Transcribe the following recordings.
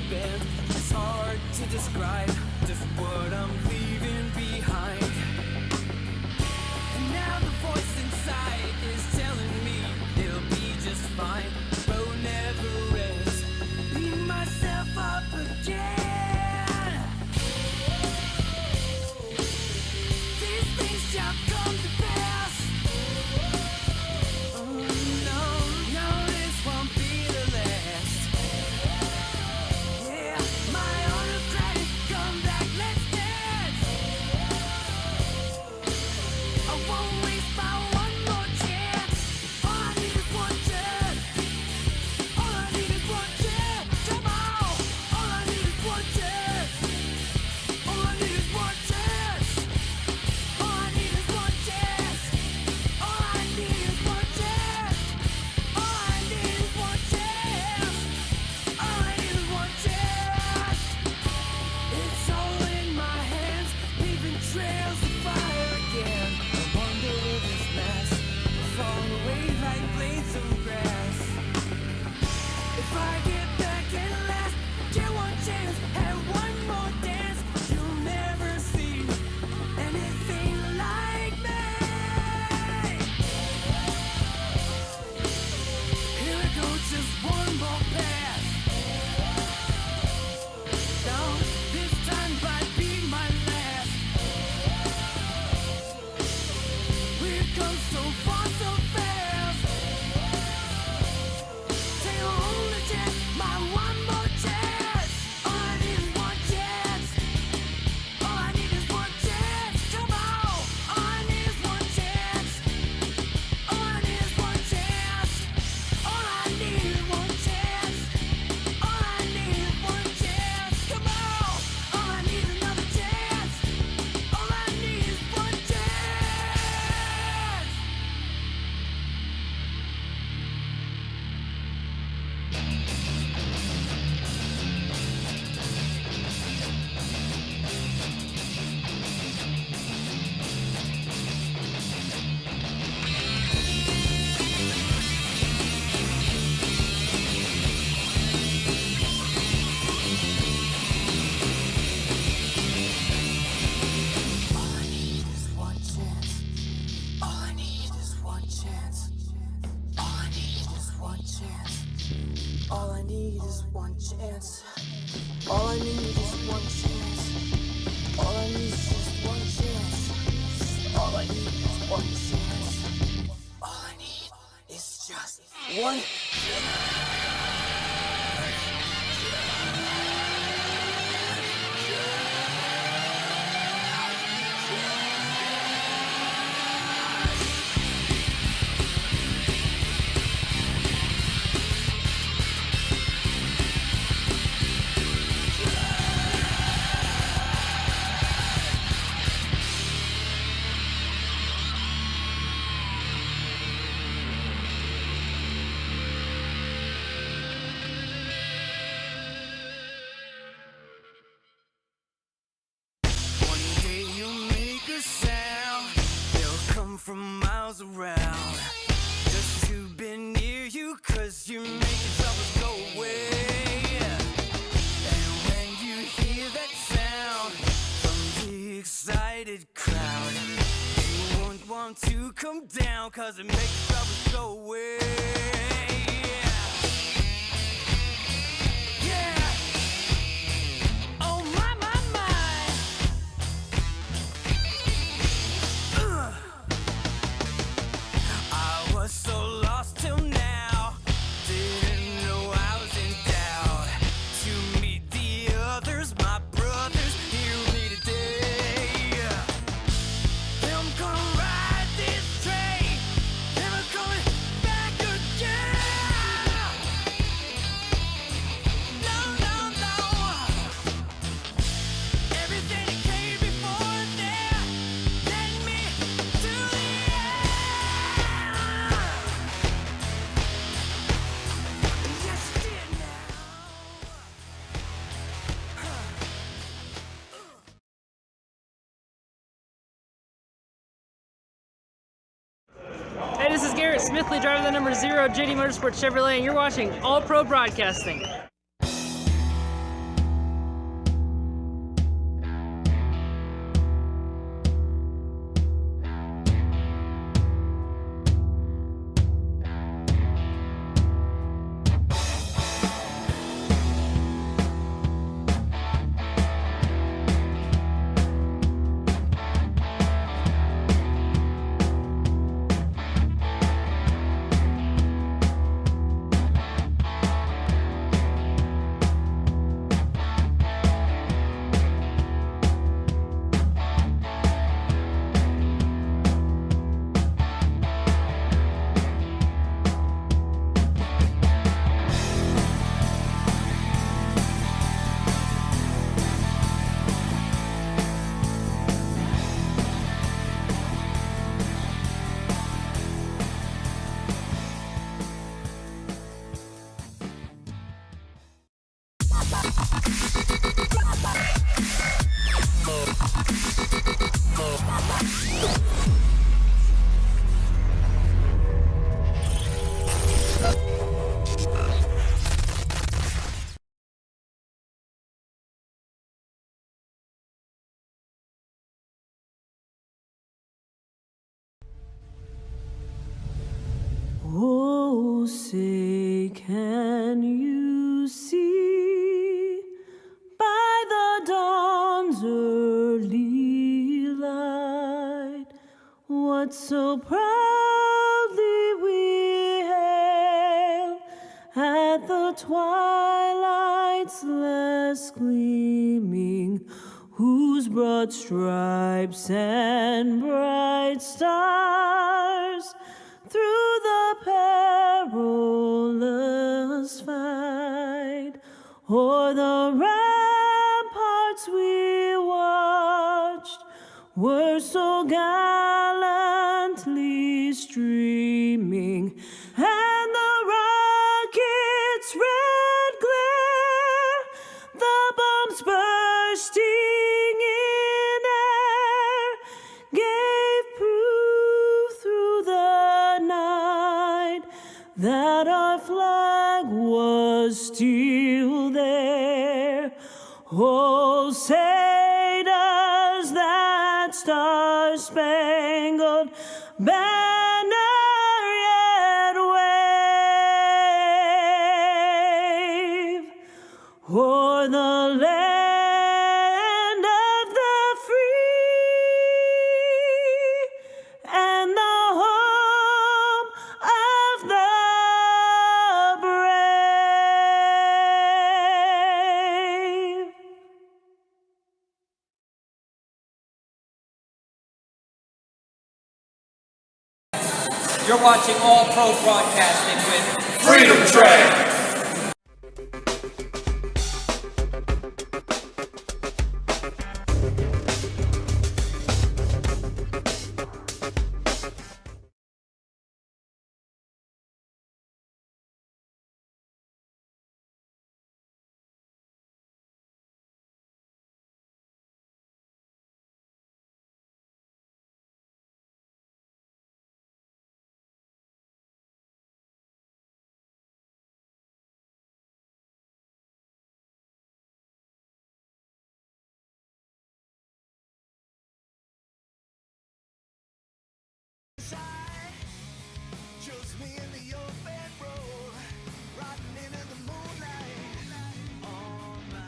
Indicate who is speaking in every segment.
Speaker 1: bend. It's hard to describe just what I'm leaving behind. And now the voice inside is telling me it'll be just fine. Road never ends. Beat myself up again. These things shall come to pass. Oh no, this won't be the last. Yeah, my autocratic, come back, let's dance. I won't waste my one more chance. All I need is one chance. All I need is one chance. Come on. All I need is one chance. All I need is one chance. All I need is one chance. All I need is one chance. All I need is one chance. All I need is one chance. It's all in my hands, leaving trails of fire again. I wonder will this last or fall away like blades of grass. If I get back and last, get one chance, have one more dance, you'll never see anything like me. Here we go, just one more pass. Now, this time might be my last. We've come so far so fast. Take a only chance, my one more chance. All I need is one chance. All I need is one chance. Come on. All I need is one chance. All I need is one chance. All I need is one chance. All I need is one chance. Come on. All I need is another chance. All I need is one chance. All I need is one chance. All I need is one chance. All I need is one chance. All I need is one chance. All I need is just one chance. All I need is one chance. All I need is just one. One day you'll make a sound. They'll come from miles around just to be near you, 'cause you're making troubles go away. And when you hear that sound from the excited crowd, you won't want to come down, 'cause it makes troubles go away. Yeah. Oh my, my, my. I was so lost till now, didn't know I was in doubt. To meet the others, my brothers, hear me today. I'm gonna ride this train, never coming back again. No, no, no. Everything that came before there led me to the end. Yes, it did now.
Speaker 2: Hey, this is Garrett Smithley, driving the number 0 JD Motorsports Chevrolet, and you're watching All Pro Broadcasting.
Speaker 1: Oh, say, can you see by the dawn's early light what so proudly we hailed at the twilight's last gleaming, whose broad stripes and bright stars through the perilous fight o'er the ramparts we watched were so gallantly streaming, and the rocket's red glare, the bombs bursting in air, gave proof through the night that our flag was still there. Oh, say does that star-spangled banner yet wave o'er the land of the free and the home of the brave?
Speaker 3: You're watching All Pro Broadcasting with
Speaker 4: Freedom Train.
Speaker 5: Just me and the open road, riding into the moonlight. On my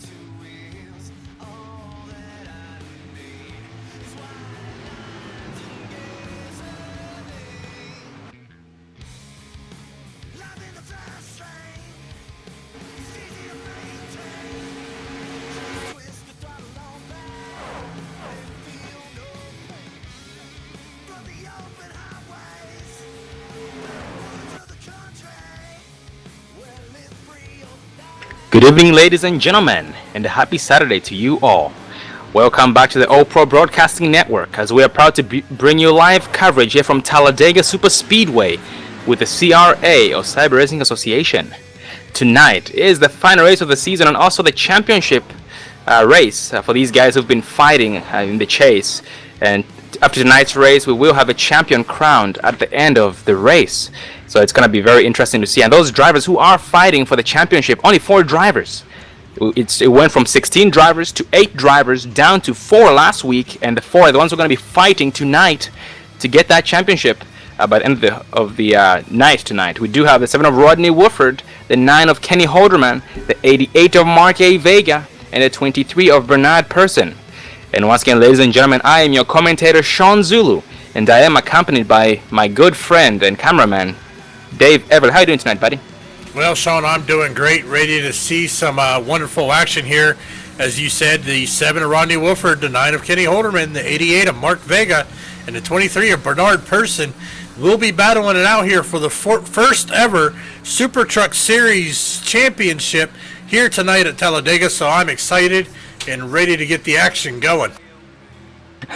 Speaker 5: two wheels, all that I need is white lines and gasoline. Life in the fast lane, it's easy to maintain. Just twist the throttle on back and feel no pain. From the open highways, to the country, where live free or die.
Speaker 6: Good evening, ladies and gentlemen, and a happy Saturday to you all. Welcome back to the All Pro Broadcasting Network, as we are proud to bring you live coverage here from Talladega Superspeedway with the CRA, or Cyber Racing Association. Tonight is the final race of the season and also the championship race for these guys who've been fighting in the chase. And after tonight's race, we will have a champion crowned at the end of the race. So it's going to be very interesting to see. And those drivers who are fighting for the championship, only 4 drivers. It went from 16 drivers to 8 drivers down to 4 last week. And the 4 are the ones who are going to be fighting tonight to get that championship by the end of the night tonight. We do have the 7 of Rodney Wooford, the 9 of Kenny Holderman, the 88 of Mark A. Vega, and the 23 of Bernard Person. And once again, ladies and gentlemen, I am your commentator, Sean Zulu, and I am accompanied by my good friend and cameraman, Dave Everett. How are you doing tonight, buddy?
Speaker 7: Well, Sean, I'm doing great. Ready to see some wonderful action here. As you said, the 7 of Rodney Wooford, the 9 of Kenny Holderman, the 88 of Mark Vega, and the 23 of Bernard Person will be battling it out here for the first ever Super Truck Series Championship here tonight at Talladega. So I'm excited and ready to get the action going.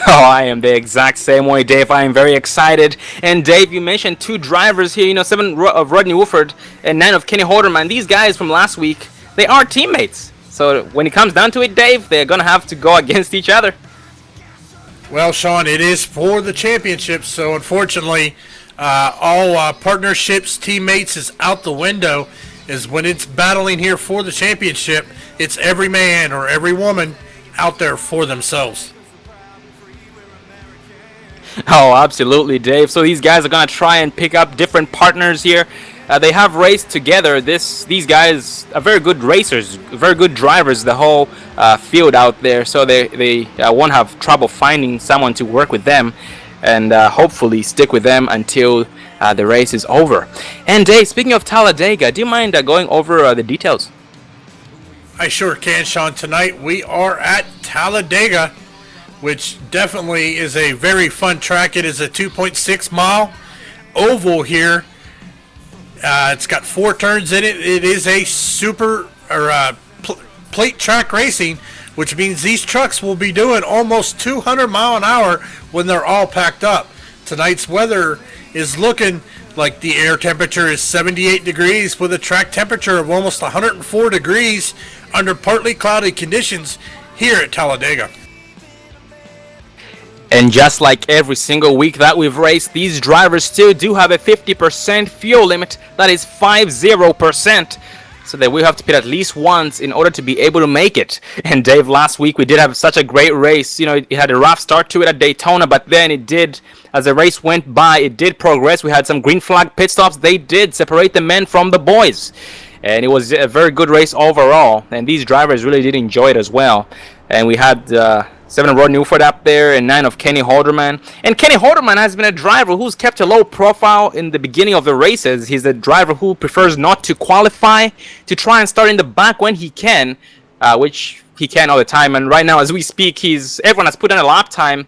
Speaker 6: Oh, I am the exact same way, Dave. I am very excited. And Dave, you mentioned 2 drivers here, 7 of Rodney Wooford and 9 of Kenny Holderman. These guys from last week, they are teammates. So when it comes down to it, Dave, they're going to have to go against each other.
Speaker 7: Well, Sean, it is for the championship, so unfortunately, all partnerships, teammates is out the window. Is when it's battling here for the championship, it's every man or every woman out there for themselves.
Speaker 6: Oh, absolutely, Dave. So these guys are gonna try and pick up different partners here. They have raced together. These guys are very good racers, very good drivers. The whole field out there, so they won't have trouble finding someone to work with them, and hopefully stick with them until the race is over. And Dave, speaking of Talladega, do you mind going over the details?
Speaker 7: I sure can, Sean. Tonight we are at Talladega, which definitely is a very fun track. It is a 2.6 mile oval here. It's got 4 turns in it. It is a super plate track racing, which means these trucks will be doing almost 200 mile an hour when they're all packed up. Tonight's weather is looking like the air temperature is 78 degrees with a track temperature of almost 104 degrees under partly cloudy conditions here at Talladega.
Speaker 6: And just like every single week that we've raced, these drivers still do have a 50% fuel limit. That is 50%. So that we have to pit at least once in order to be able to make it. And Dave, last week we did have such a great race. You know, it had a rough start to it at Daytona, but then it did, as the race went by, it did progress. We had some green flag pit stops. They did separate the men from the boys. And it was a very good race overall. And these drivers really did enjoy it as well. And we had 7 of Rod Newford up there and 9 of Kenny Holderman. And Kenny Holderman has been a driver who's kept a low profile in the beginning of the races. He's a driver who prefers not to qualify, to try and start in the back when he can, which he can all the time. And right now, as we speak, everyone has put on a lap time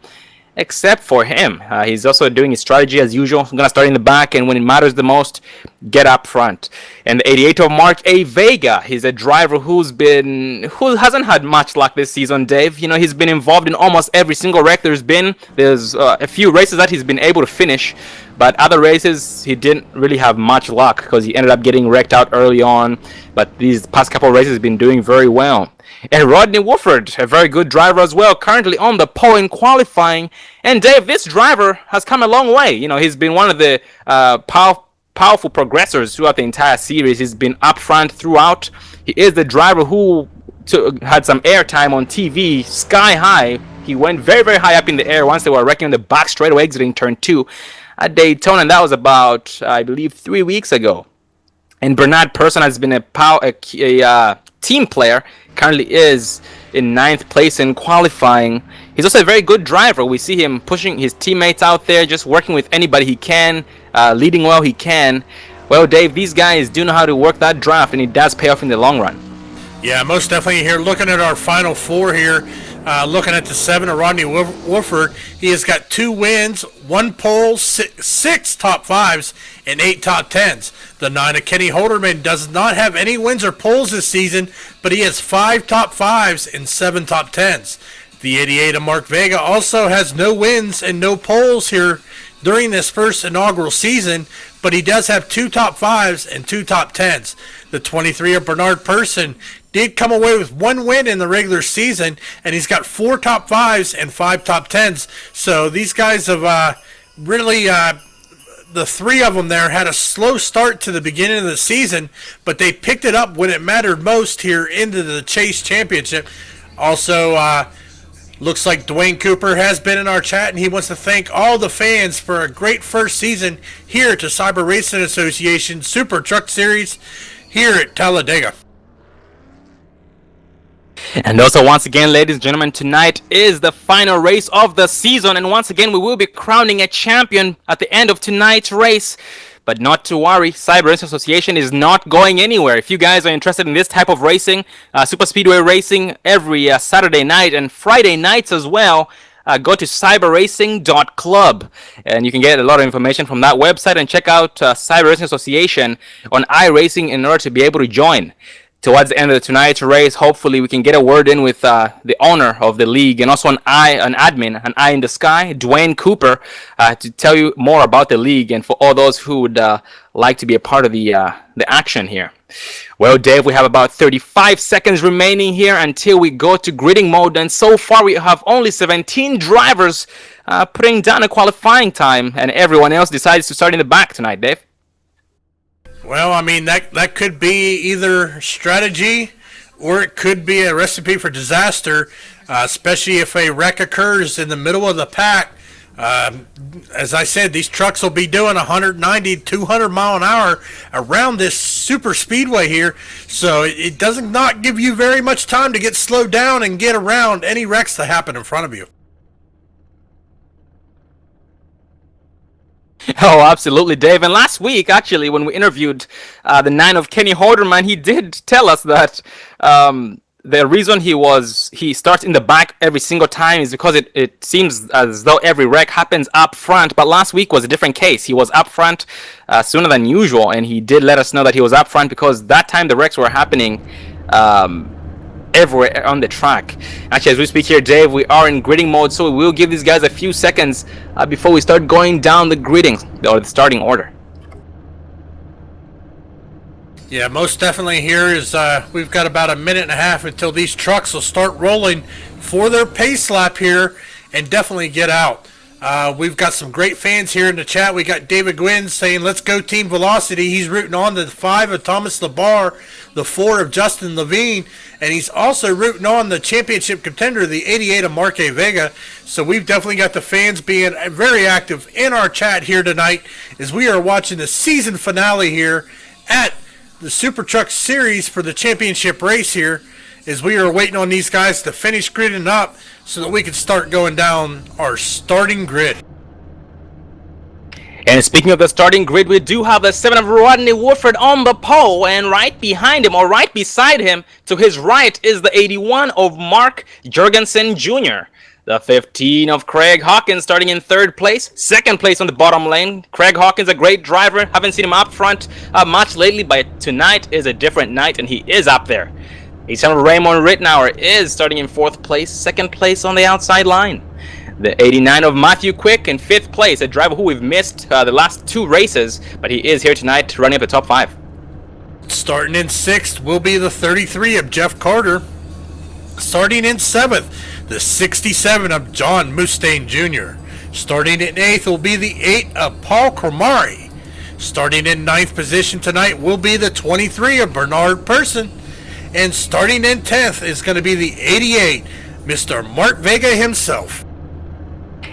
Speaker 6: except for him. He's also doing his strategy as usual. I'm going to start in the back, and when it matters the most, get up front. And the 88 of Mark A. Vega, he's a driver who hasn't had much luck this season, Dave. You know, he's been involved in almost every single wreck there's been. There's a few races that he's been able to finish, but other races he didn't really have much luck because he ended up getting wrecked out early on. But these past couple of races he's been doing very well. And Rodney Wolford, a very good driver as well, currently on the pole in qualifying. And Dave, this driver has come a long way. You know, he's been one of the powerful progressors throughout the entire series. He's been up front throughout. He is the driver who had some airtime on TV, sky high. He went very, very high up in the air once they were wrecking the back straightaway exiting turn 2 at Daytona, and that was about, I believe, 3 weeks ago. And Bernard Persson has been a team player, currently is in 9th place in qualifying. He's also a very good driver. We see him pushing his teammates out there, just working with anybody he can, leading well he can. Well, Dave, these guys do know how to work that draft, and it does pay off in the long run.
Speaker 7: Yeah, most definitely here. Looking at our final 4 here, looking at the 7 of Rodney Wolford, he has got 2 wins, 1 pole, 6 top 5s, and 8 top 10s. The 9 of Kenny Holderman does not have any wins or poles this season, but he has 5 top 5s and 7 top 10s. The 88 of Mark Vega also has no wins and no poles here during this first inaugural season, but he does have 2 top 5s and 2 top 10s. The 23 of Bernard Persson did come away with 1 win in the regular season, and he's got 4 top 5s and 5 top 10s. So these guys have really, the 3 of them there had a slow start to the beginning of the season, but they picked it up when it mattered most here into the Chase Championship. Also, looks like Dwayne Cooper has been in our chat, and he wants to thank all the fans for a great first season here to Cyber Racing Association Super Truck Series here at Talladega.
Speaker 6: And also, once again, ladies and gentlemen, tonight is the final race of the season, and once again we will be crowning a champion at the end of tonight's race. But not to worry, Cyber Racing Association is not going anywhere. If you guys are interested in this type of racing, super speedway racing every Saturday night and Friday nights as well, go to cyberracing.club, and you can get a lot of information from that website, and check out Cyber Racing Association on iRacing in order to be able to join. Towards the end of tonight's race, hopefully we can get a word in with the owner of the league, and also an admin, an eye in the sky, Dwayne Cooper, to tell you more about the league, and for all those who would like to be a part of the action here. Well, Dave, we have about 35 seconds remaining here until we go to gridding mode, and so far we have only 17 drivers putting down a qualifying time, and everyone else decides to start in the back tonight, Dave.
Speaker 7: Well, I mean, that could be either strategy or it could be a recipe for disaster, especially if a wreck occurs in the middle of the pack. As I said, these trucks will be doing 190, 200 mile an hour around this super speedway here, so it does not give you very much time to get slowed down and get around any wrecks that happen in front of you.
Speaker 6: Oh, absolutely, Dave. And last week, actually, when we interviewed the 9 of Kenny Holderman, he did tell us that the reason he starts in the back every single time is because it seems as though every wreck happens up front. But last week was a different case. He was up front sooner than usual, and he did let us know that he was up front because that time the wrecks were happening everywhere on the track. Actually, as we speak here, Dave, we are in gridding mode, so we will give these guys a few seconds before we start going down the gridding or the starting order.
Speaker 7: Yeah, most definitely here is we've got about a minute and a half until these trucks will start rolling for their pace lap here and definitely get out. We've got some great fans here in the chat. We got David Gwynn saying, let's go Team Velocity. He's rooting on the 5 of Thomas LeBar, the 4 of Justin Levine, and he's also rooting on the championship contender, the 88 of Mark Vega. So we've definitely got the fans being very active in our chat here tonight as we are watching the season finale here at the Super Truck Series for the championship race here, as we are waiting on these guys to finish gridding up so that we can start going down our starting grid.
Speaker 6: And speaking of the starting grid, we do have the 7 of Rodney Woodford on the pole, and right behind him, or right beside him, to his right, is the 81 of Mark Jorgensen Jr., the 15 of Craig Hawkins starting in 3rd place. 2nd place on the bottom lane. Craig Hawkins, a great driver. Haven't seen him up front much lately, but tonight is a different night, and he is up there. 87 of Raymond Rittenauer is starting in 4th place. 2nd place on the outside line. The 89 of Matthew Quick in 5th place, a driver who we've missed the last 2 races, but he is here tonight running up the top 5.
Speaker 7: Starting in 6th will be the 33 of Jeff Carter. Starting in 7th, the 67 of John Mustaine Jr. Starting in 8th will be the 8 of Paul Cromari. Starting in 9th position tonight will be the 23 of Bernard Person. And starting in 10th is going to be the 88, Mr. Mark Vega himself.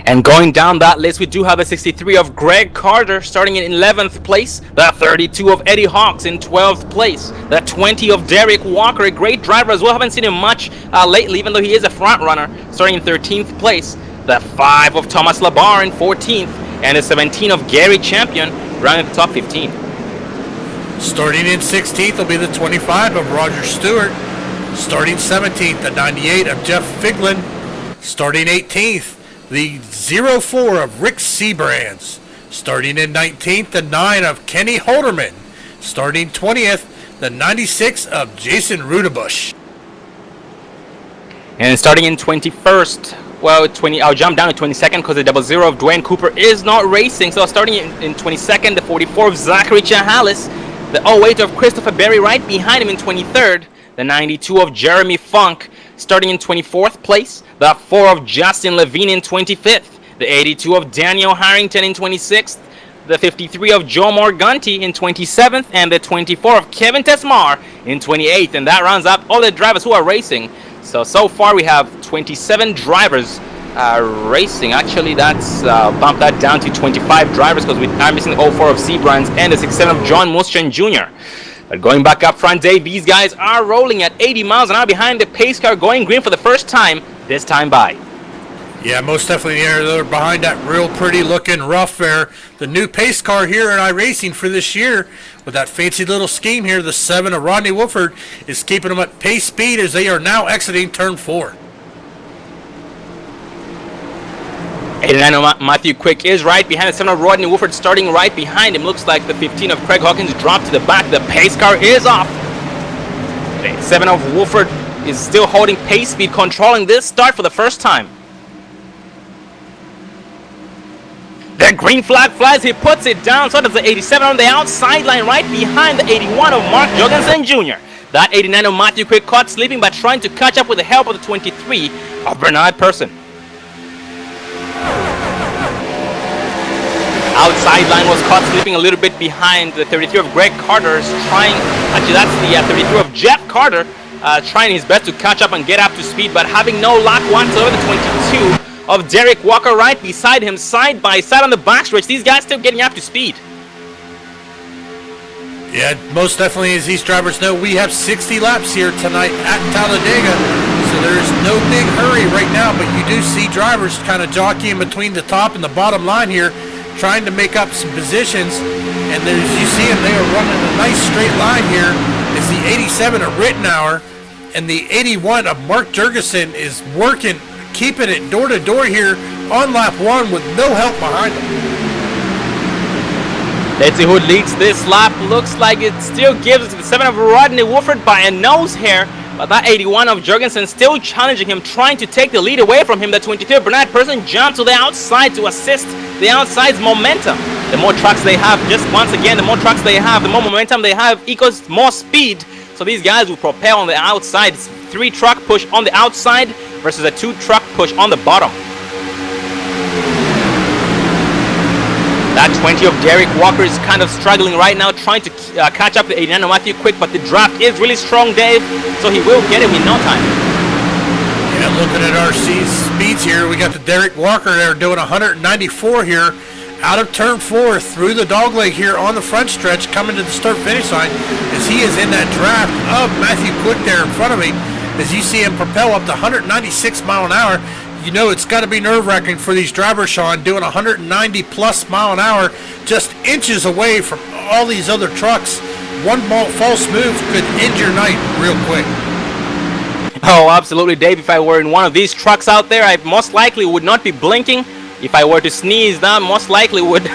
Speaker 6: And going down that list, we do have a 63 of Greg Carter starting in 11th place. The 32 of Eddie Hawks in 12th place. The 20 of Derek Walker, a great driver as well. Haven't seen him much lately, even though he is a front runner, starting in 13th place. The 5 of Thomas LeBar in 14th. And the 17 of Gary Champion running the top 15.
Speaker 7: Starting in 16th will be the 25 of Roger Stewart. Starting 17th, the 98 of Jeff Figlin. Starting 18th, the 04 of Rick Seabrands. Starting in 19th, the 9 of Kenny Holderman. Starting 20th, the 96 of Jason Rudebush.
Speaker 6: And starting in 21st, well, I'll jump down to 22nd because the 00 of Dwayne Cooper is not racing. So starting in 22nd, the 44 of Zachary Chahalis. The 08 of Christopher Berry right behind him in 23rd. The 92 of Jeremy Funk starting in 24th place. The 4 of Justin Levine in 25th. The 82 of Daniel Harrington in 26th. The 53 of Joe Morganti in 27th. And the 24 of Kevin Tesmar in 28th. And that rounds up all the drivers who are racing. So far we have 27 drivers racing. Actually, that's bumped that down to 25 drivers because we are missing the 04 of Seabrands and the 67 of John Muschan Jr. But going back up front, Dave, these guys are rolling at 80 miles an hour behind the pace car, going green for the first time this time by.
Speaker 7: Yeah, most definitely they're behind that real pretty looking rough there. The new pace car here in iRacing for this year with that fancy little scheme here, the 7 of Rodney Wolford is keeping them at pace speed as they are now exiting turn 4.
Speaker 6: 89 of Matthew Quick is right behind the 7 of Rodney Wolford, starting right behind him. Looks like the 15 of Craig Hawkins dropped to the back. The pace car is off. The 7 of Wolford is still holding pace speed, controlling this start for the first time. The green flag flies, he puts it down, so does the 87 on the outside line right behind the 81 of Mark Jorgensen Jr. That 89 of Matthew Quick caught sleeping but trying to catch up with the help of the 23 of Bernard Persson. Outside line was caught sleeping a little bit behind the 33 of Greg Carter's actually that's the 33 of Jeff Carter, trying his best to catch up and get up to speed, but having no luck whatsoever. The 22 of Derek Walker right beside him, side by side on the backstretch. These guys still getting up to speed.
Speaker 7: Yeah, most definitely, as these drivers know, we have 60 laps here tonight at Talladega, so there's no big hurry right now, but you do see drivers kind of jockeying between the top and the bottom line here, trying to make up some positions, and as you see them, they are running a nice straight line here. It's the 87 of Rittenauer, and the 81 of Mark Jurgensen is working, keeping it door to door here on lap 1 with no help behind him.
Speaker 6: Let's see who leads this lap. Looks like it still gives it to the 7 of Rodney Wolford by a nose hair, but that 81 of Jurgensen still challenging him, trying to take the lead away from him. The 23 of Bernard Persson jumps to the outside to assist the outside's momentum. The more trucks they have, just once again, the more trucks they have, the more momentum they have equals more speed. So these guys will propel on the outside. It's 3 truck push on the outside versus a 2 truck push on the bottom. That 20 of Derek Walker is kind of struggling right now, trying to catch up to 89 of Matthew Quick, but the draft is really strong, Dave, so he will get him in no time.
Speaker 7: Yeah, looking at our speeds here, we got the Derek Walker there doing 194 here, out of turn 4 through the dogleg here on the front stretch, coming to the start-finish line, as he is in that draft of Matthew Quick there in front of me, as you see him propel up to 196 mile an hour. You know it's got to be nerve-wracking for these drivers, Sean, doing 190 plus mile an hour, just inches away from all these other trucks. One false move could end your night real quick.
Speaker 6: Oh, absolutely, Dave. If I were in one of these trucks out there, I most likely would not be blinking. If I were to sneeze, that most likely would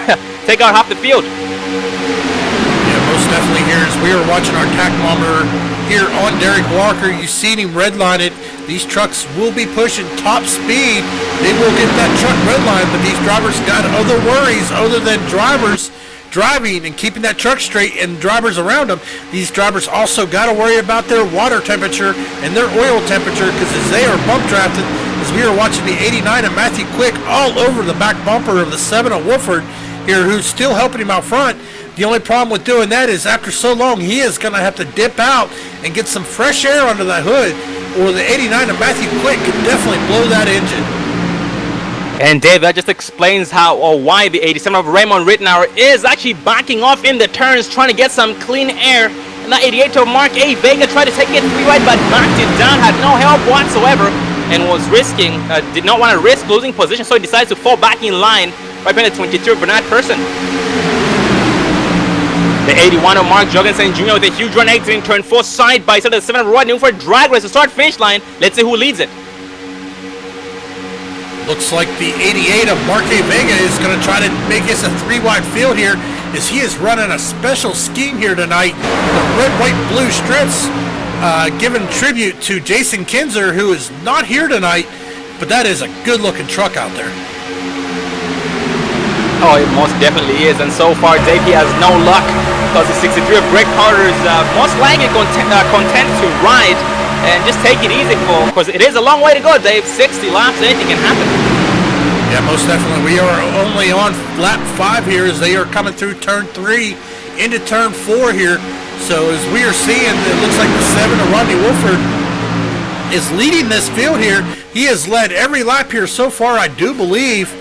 Speaker 6: take out half the field.
Speaker 7: Yeah, most definitely here as we are watching our tachometer here on Derek Walker. You see him redline it. These trucks will be pushing top speed. They will get that truck redline, but these drivers got other worries other than drivers driving and keeping that truck straight and drivers around them. These drivers also got to worry about their water temperature and their oil temperature, because as they are bump drafted, as we are watching the 89 of Matthew Quick all over the back bumper of the 7 of Wolford here, who's still helping him out front. The only problem with doing that is after so long, he is going to have to dip out and get some fresh air under that hood, or the 89 of Matthew Quick could definitely blow that engine.
Speaker 6: And Dave, that just explains how or why the 87 of Raymond Rittenauer is actually backing off in the turns, trying to get some clean air. And that 88 of Mark A. Vega tried to take it 3 wide, but backed it down, had no help whatsoever, and was did not want to risk losing position, so he decides to fall back in line right behind the 22 of Bernard Persson. The 81 of Mark Jorgensen Jr. with a huge run exiting turn 4 side by side of the 7 of Rodney for a drag race to start finish line. Let's see who leads it.
Speaker 7: Looks like the 88 of Mark A. Vega is going to try to make this a 3-wide field here, as he is running a special scheme here tonight. The red, white, blue strips giving tribute to Jason Kinzer, who is not here tonight, but that is a good-looking truck out there.
Speaker 6: Oh, it most definitely is, and so far Dave, he has no luck, because the 63 of Greg Carter is most likely content to ride and just take it easy because it is a long way to go, Dave. 60 laps, anything can happen.
Speaker 7: Yeah, most definitely. We are only on lap 5 here as they are coming through turn 3 into turn 4 here. So as we are seeing, it looks like the 7 of Rodney Wolford is leading this field here. He has led every lap here so far, I do believe,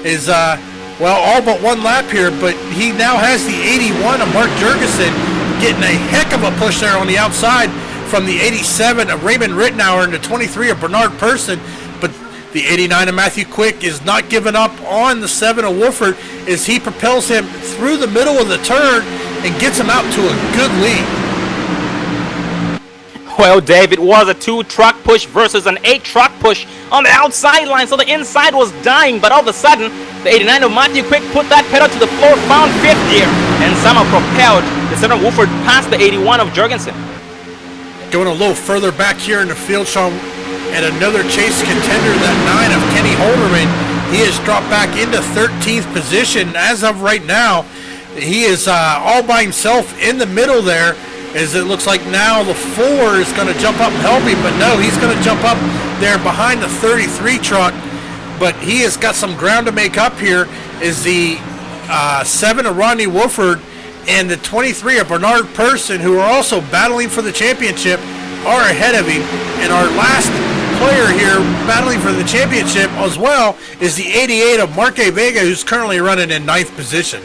Speaker 7: is well, all but 1 lap here, but he now has the 81 of Mark Jurgensen getting a heck of a push there on the outside from the 87 of Raymond Rittenauer and the 23 of Bernard Persson. But the 89 of Matthew Quick is not giving up on the 7 of Wolford as he propels him through the middle of the turn and gets him out to a good lead.
Speaker 6: Well, Dave, it was a 2-truck push versus an 8-truck push on the outside line, so the inside was dying, but all of a sudden, the 89 of Matthew Quick put that pedal to the floor, found 5th gear, and somehow propelled the 7 of Wolford past the 81 of Jurgensen.
Speaker 7: Going a little further back here in the field, Sean, and another chase contender, that 9 of Kenny Holderman, He has dropped back into 13th position as of right now. He is all by himself in the middle there, as it looks like now the 4 is going to jump up and help him, but no, he's going to jump up there behind the 33 truck, but he has got some ground to make up here. Is the 7 of Rodney Wolford and the 23 of Bernard Person, who are also battling for the championship, are ahead of him. And our last player here battling for the championship as well is the 88 of Mark A. Vega, who's currently running in 9th position.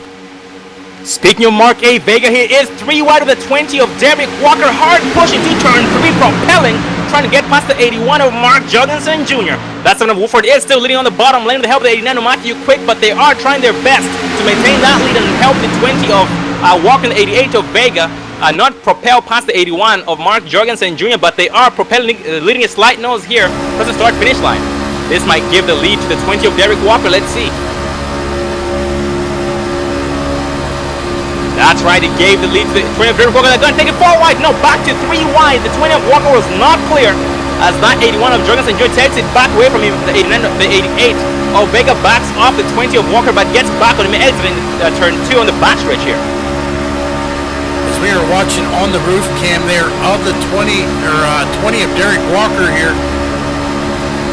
Speaker 6: Speaking of Mark A. Vega, he is 3 wide of the 20 of Derek Walker, hard pushing to turn 3, propelling, trying to get past the 81 of Mark Jorgensen Jr. That 7 of Wolford is still leading on the bottom lane with the help of the 89 of Matthew Quick, but they are trying their best to maintain that lead and help the 20 of Walker and the 88 of Vega not propel past the 81 of Mark Jorgensen Jr., but they are propelling, leading a slight nose here towards the start-finish line. This might give the lead to the 20 of Derek Walker. Let's see. That's right, it gave the lead to the 20 of Derek Walker. They're going to take it 4 wide. No, back to 3 wide. The 20 of Walker was not clear as that 81 of Jorgensen Jr. takes it back away from him. The 89, the 88 of Vega backs off the 20 of Walker, but gets back on him, exiting turn 2 on the backstretch here.
Speaker 7: As we are watching on the roof cam there of the 20 of Derek Walker here,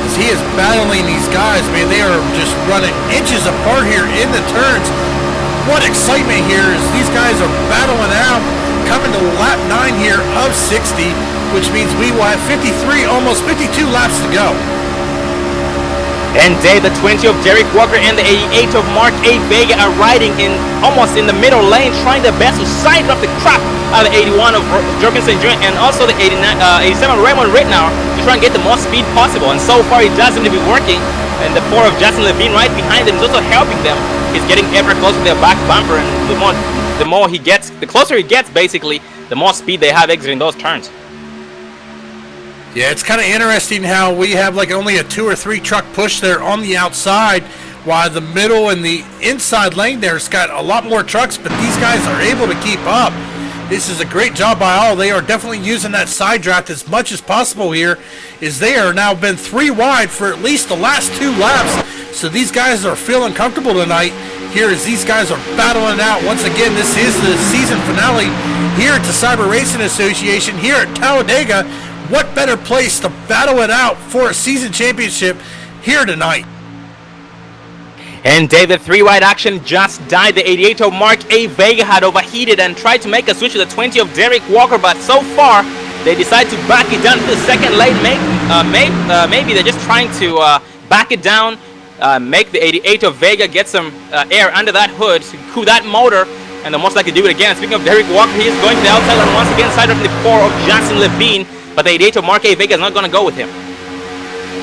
Speaker 7: as he is battling these guys, man, they are just running inches apart here in the turns. What excitement here as these guys are battling out, coming to lap 9 here of 60, which means we will have 53, almost 52 laps to go.
Speaker 6: And Dave, the 20 of Derek Walker and the 88 of Mark A. Vega are riding in almost in the middle lane, trying their best to side up the crap out of the 81 of Jorgensen Jr. and also the 87 of Raymond Rittenauer to try and get the most speed possible. And so far, it does seem to be working. And the 4 of Justin Levine right behind him is also helping them. He's getting ever closer to their back bumper, and the more he gets, the closer he gets, basically, the more speed they have exiting those turns.
Speaker 7: Yeah, it's kind of interesting how we have like only a 2 or 3 truck push there on the outside, while the middle and the inside lane there's got a lot more trucks, but these guys are able to keep up. This is a great job by all. They are definitely using that side draft as much as possible here, as they are now been 3 wide for at least the last 2 laps. So these guys are feeling comfortable tonight here as these guys are battling out. Once again, this is the season finale here at the Cyber Racing Association here at Talladega. What better place to battle it out for a season championship here tonight?
Speaker 6: And David, 3-wide action just died. The 88 of Mark A. Vega had overheated and tried to make a switch to the 20 of Derek Walker, but so far they decide to back it down to the second lane. Maybe they're just trying to back it down, make the 88 of Vega get some air under that hood, cool that motor, and they'll most likely do it again. Speaking of Derek Walker, he is going to the outside and once again side of the 4 of Jackson Levine, but the 88 of Mark A. Vega is not going to go with him.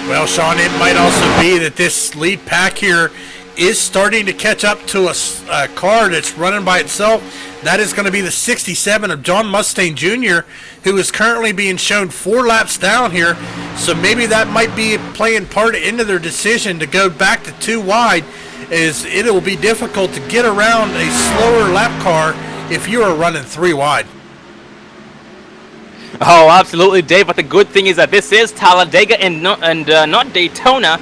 Speaker 7: Well, Sean, it might also be that this lead pack here is starting to catch up to a car that's running by itself. That is going to be the 67 of John Mustaine Jr., who is currently being shown 4 laps down here. So maybe that might be playing part into their decision to go back to 2 wide, as it will be difficult to get around a slower lap car if you are running 3 wide.
Speaker 6: Oh, absolutely, Dave. But the good thing is that this is Talladega and not Daytona.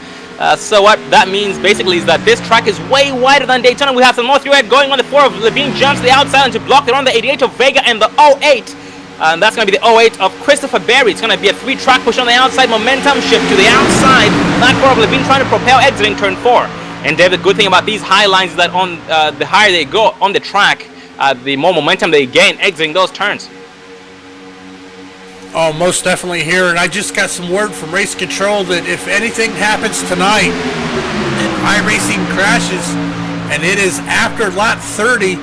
Speaker 6: So what that means basically is that this track is way wider than Daytona. We have some more 3-wide going on. The 4 of Levine jumps to the outside and to block it on the 88 of Vega and the 08. And that's going to be the 08 of Christopher Berry. It's going to be a 3-track push on the outside, momentum shift to the outside. That 4 of Levine trying to propel exiting turn 4. And Dave, the good thing about these high lines is that on the higher they go on the track, the more momentum they gain exiting those turns.
Speaker 7: Oh, most definitely here, and I just got some word from Race Control that if anything happens tonight and iRacing crashes and it is after lap 30,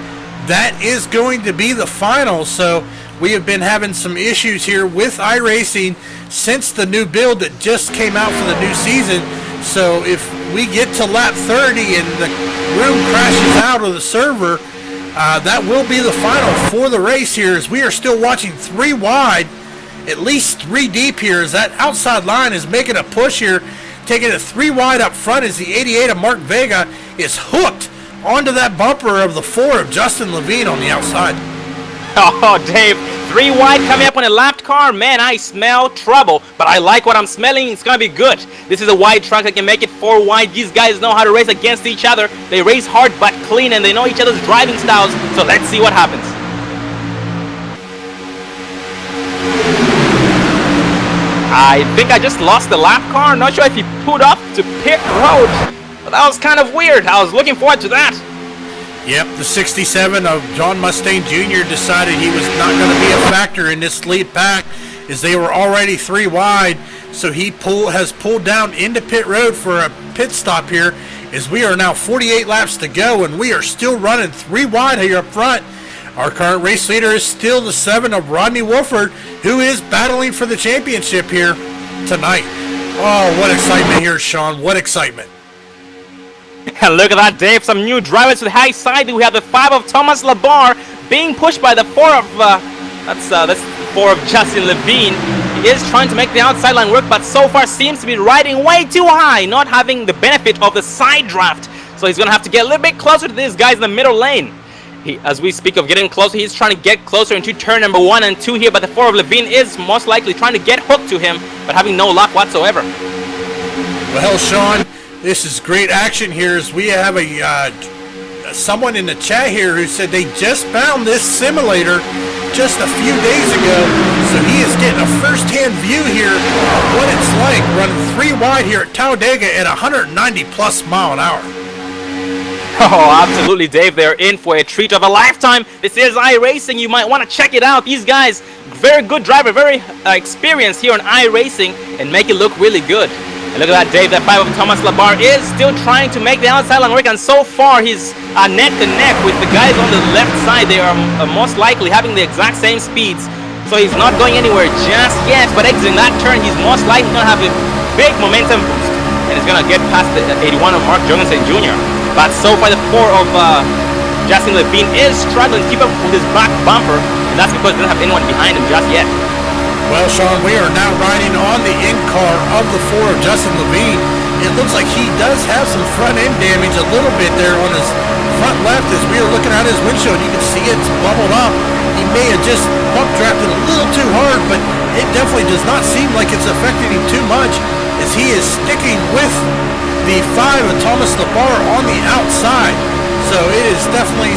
Speaker 7: that is going to be the final. So we have been having some issues here with iRacing since the new build that just came out for the new season. So if we get to lap 30 and the room crashes out of the server, that will be the final for the race here, as we are still watching 3 wide, at least 3 deep here, as that outside line is making a push here, taking it 3 wide up front as the 88 of Mark Vega is hooked onto that bumper of the 4 of Justin Levine on the outside.
Speaker 6: Oh, Dave, 3 wide coming up on a lapped car. Man, I smell trouble, but I like what I'm smelling. It's gonna be good. This is a wide truck that can make it 4 wide. These guys know how to race against each other. They race hard but clean, and they know each other's driving styles. So let's see what happens. I think I just lost the lap car. Not sure if he pulled up to pit road, but that was kind of weird. I was looking forward to that.
Speaker 7: Yep, the 67 of John Mustaine Jr. decided he was not going to be a factor in this lead pack as they were already 3 wide. So he has pulled down into pit road for a pit stop here as we are now 48 laps to go and we are still running 3 wide here up front. Our current race leader is still the 7 of Rodney Wolford, who is battling for the championship here tonight. Oh, what excitement here, Sean. What excitement.
Speaker 6: And look at that, Dave. Some new drivers to the high side. We have the 5 of Thomas Labar being pushed by the 4 of that's 4 of Justin Levine. He is trying to make the outside line work, but so far seems to be riding way too high, not having the benefit of the side draft. So he's gonna have to get a little bit closer to these guys in the middle lane. As we speak of getting closer, he's trying to get closer into turn number 1 and 2 here, but the 4 of Levine is most likely trying to get hooked to him, but having no luck whatsoever.
Speaker 7: Well, Sean, this is great action here as we have someone in the chat here who said they just found this simulator just a few days ago, so he is getting a first-hand view here of what it's like running 3 wide here at Talladega at 190 plus mile an hour.
Speaker 6: Oh, absolutely, Dave. They're in for a treat of a lifetime. This is iRacing. You might want to check it out. These guys, very good driver, very experienced here on iRacing, and make it look really good. And look at that, Dave. That 5 of Thomas Labar is still trying to make the outside line work, and so far he's neck to neck with the guys on the left side. They are most likely having the exact same speeds, so he's not going anywhere just yet. But exiting that turn, he's most likely going to have a big momentum boost, and he's going to get past the 81 of Mark Jorgensen Jr. But so far, the 4 of Justin Levine is struggling to keep up with his back bumper, and that's because he doesn't have anyone behind him just yet.
Speaker 7: Well, Sean, we are now riding on the in-car of the 4 of Justin Levine. It looks like he does have some front-end damage a little bit there on his front left as we are looking at his windshield. You can see it's bubbled up. He may have just bump drafted a little too hard, but it definitely does not seem like it's affecting him too much as he is sticking with the 5 of Thomas Labar on the outside. So it is definitely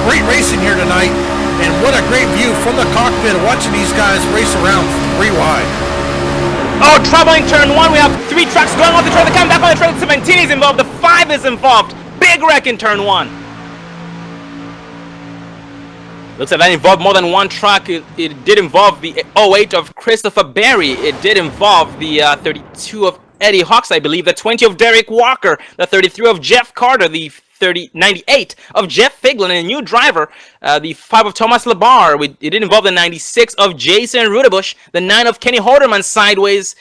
Speaker 7: great racing here tonight, and what a great view from the cockpit of watching these guys race around 3 wide.
Speaker 6: Oh, trouble in turn 1. We have 3 trucks going off the trail. They come back on the trail. The 17 is involved. The 5 is involved. Big wreck in turn 1. Looks like that involved more than 1 truck. It did involve the 08 of Christopher Berry. It did involve the 32 of Eddie Hawks, I believe, the 20 of Derek Walker, the 33 of Jeff Carter, the 98 of Jeff Figlin, and a new driver, the 5 of Thomas Labar. It did involve the 96 of Jason Rudebush, the 9 of Kenny Holderman sideways.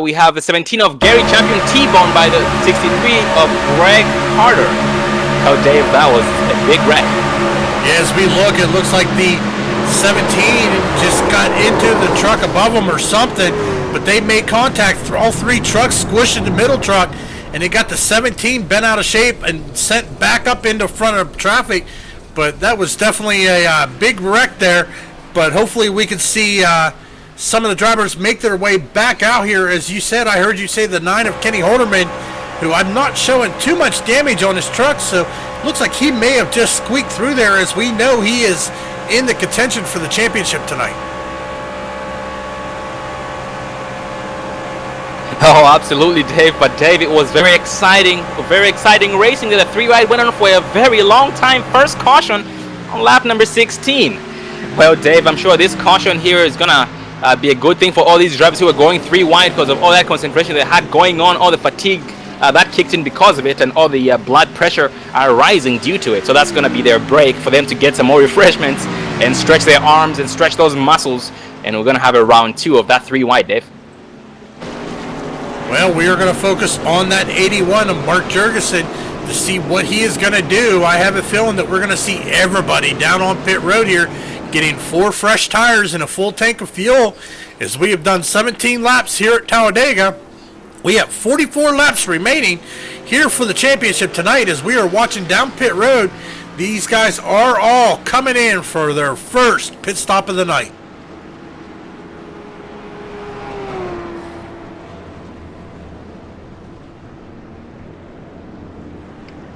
Speaker 6: We have the 17 of Gary Champion T-Bone by the 63 of Greg Carter. Oh, Dave, that was a big wreck.
Speaker 7: Yeah, as we look, it looks like the 17 just got into the truck above them or something, but they made contact. All 3 trucks squished in the middle truck, and it got the 17 bent out of shape and sent back up into front of traffic. But that was definitely a big wreck there. But hopefully we can see some of the drivers make their way back out here. As you said, I heard you say the 9 of Kenny Holderman, who I'm not showing too much damage on his truck, so looks like he may have just squeaked through there, as we know he is in the contention for the championship tonight.
Speaker 6: Oh, absolutely, Dave. But Dave, it was very exciting racing. The 3 wide went on for a very long time. First caution on lap number 16. Well, Dave, I'm sure this caution here is gonna be a good thing for all these drivers who are going 3 wide because of all that concentration they had going on, all the fatigue that kicked in because of it, and all the blood pressure are rising due to it. So that's gonna be their break for them to get some more refreshments and stretch their arms and stretch those muscles. And we're gonna have a round 2 of that 3 wide, Dave.
Speaker 7: Well, we are going to focus on that 81 of Mark Jurgensen to see what he is going to do. I have a feeling that we're going to see everybody down on pit road here getting 4 fresh tires and a full tank of fuel. As we have done 17 laps here at Talladega, we have 44 laps remaining here for the championship tonight. As we are watching down pit road, These guys are all coming in for their first pit stop of the night.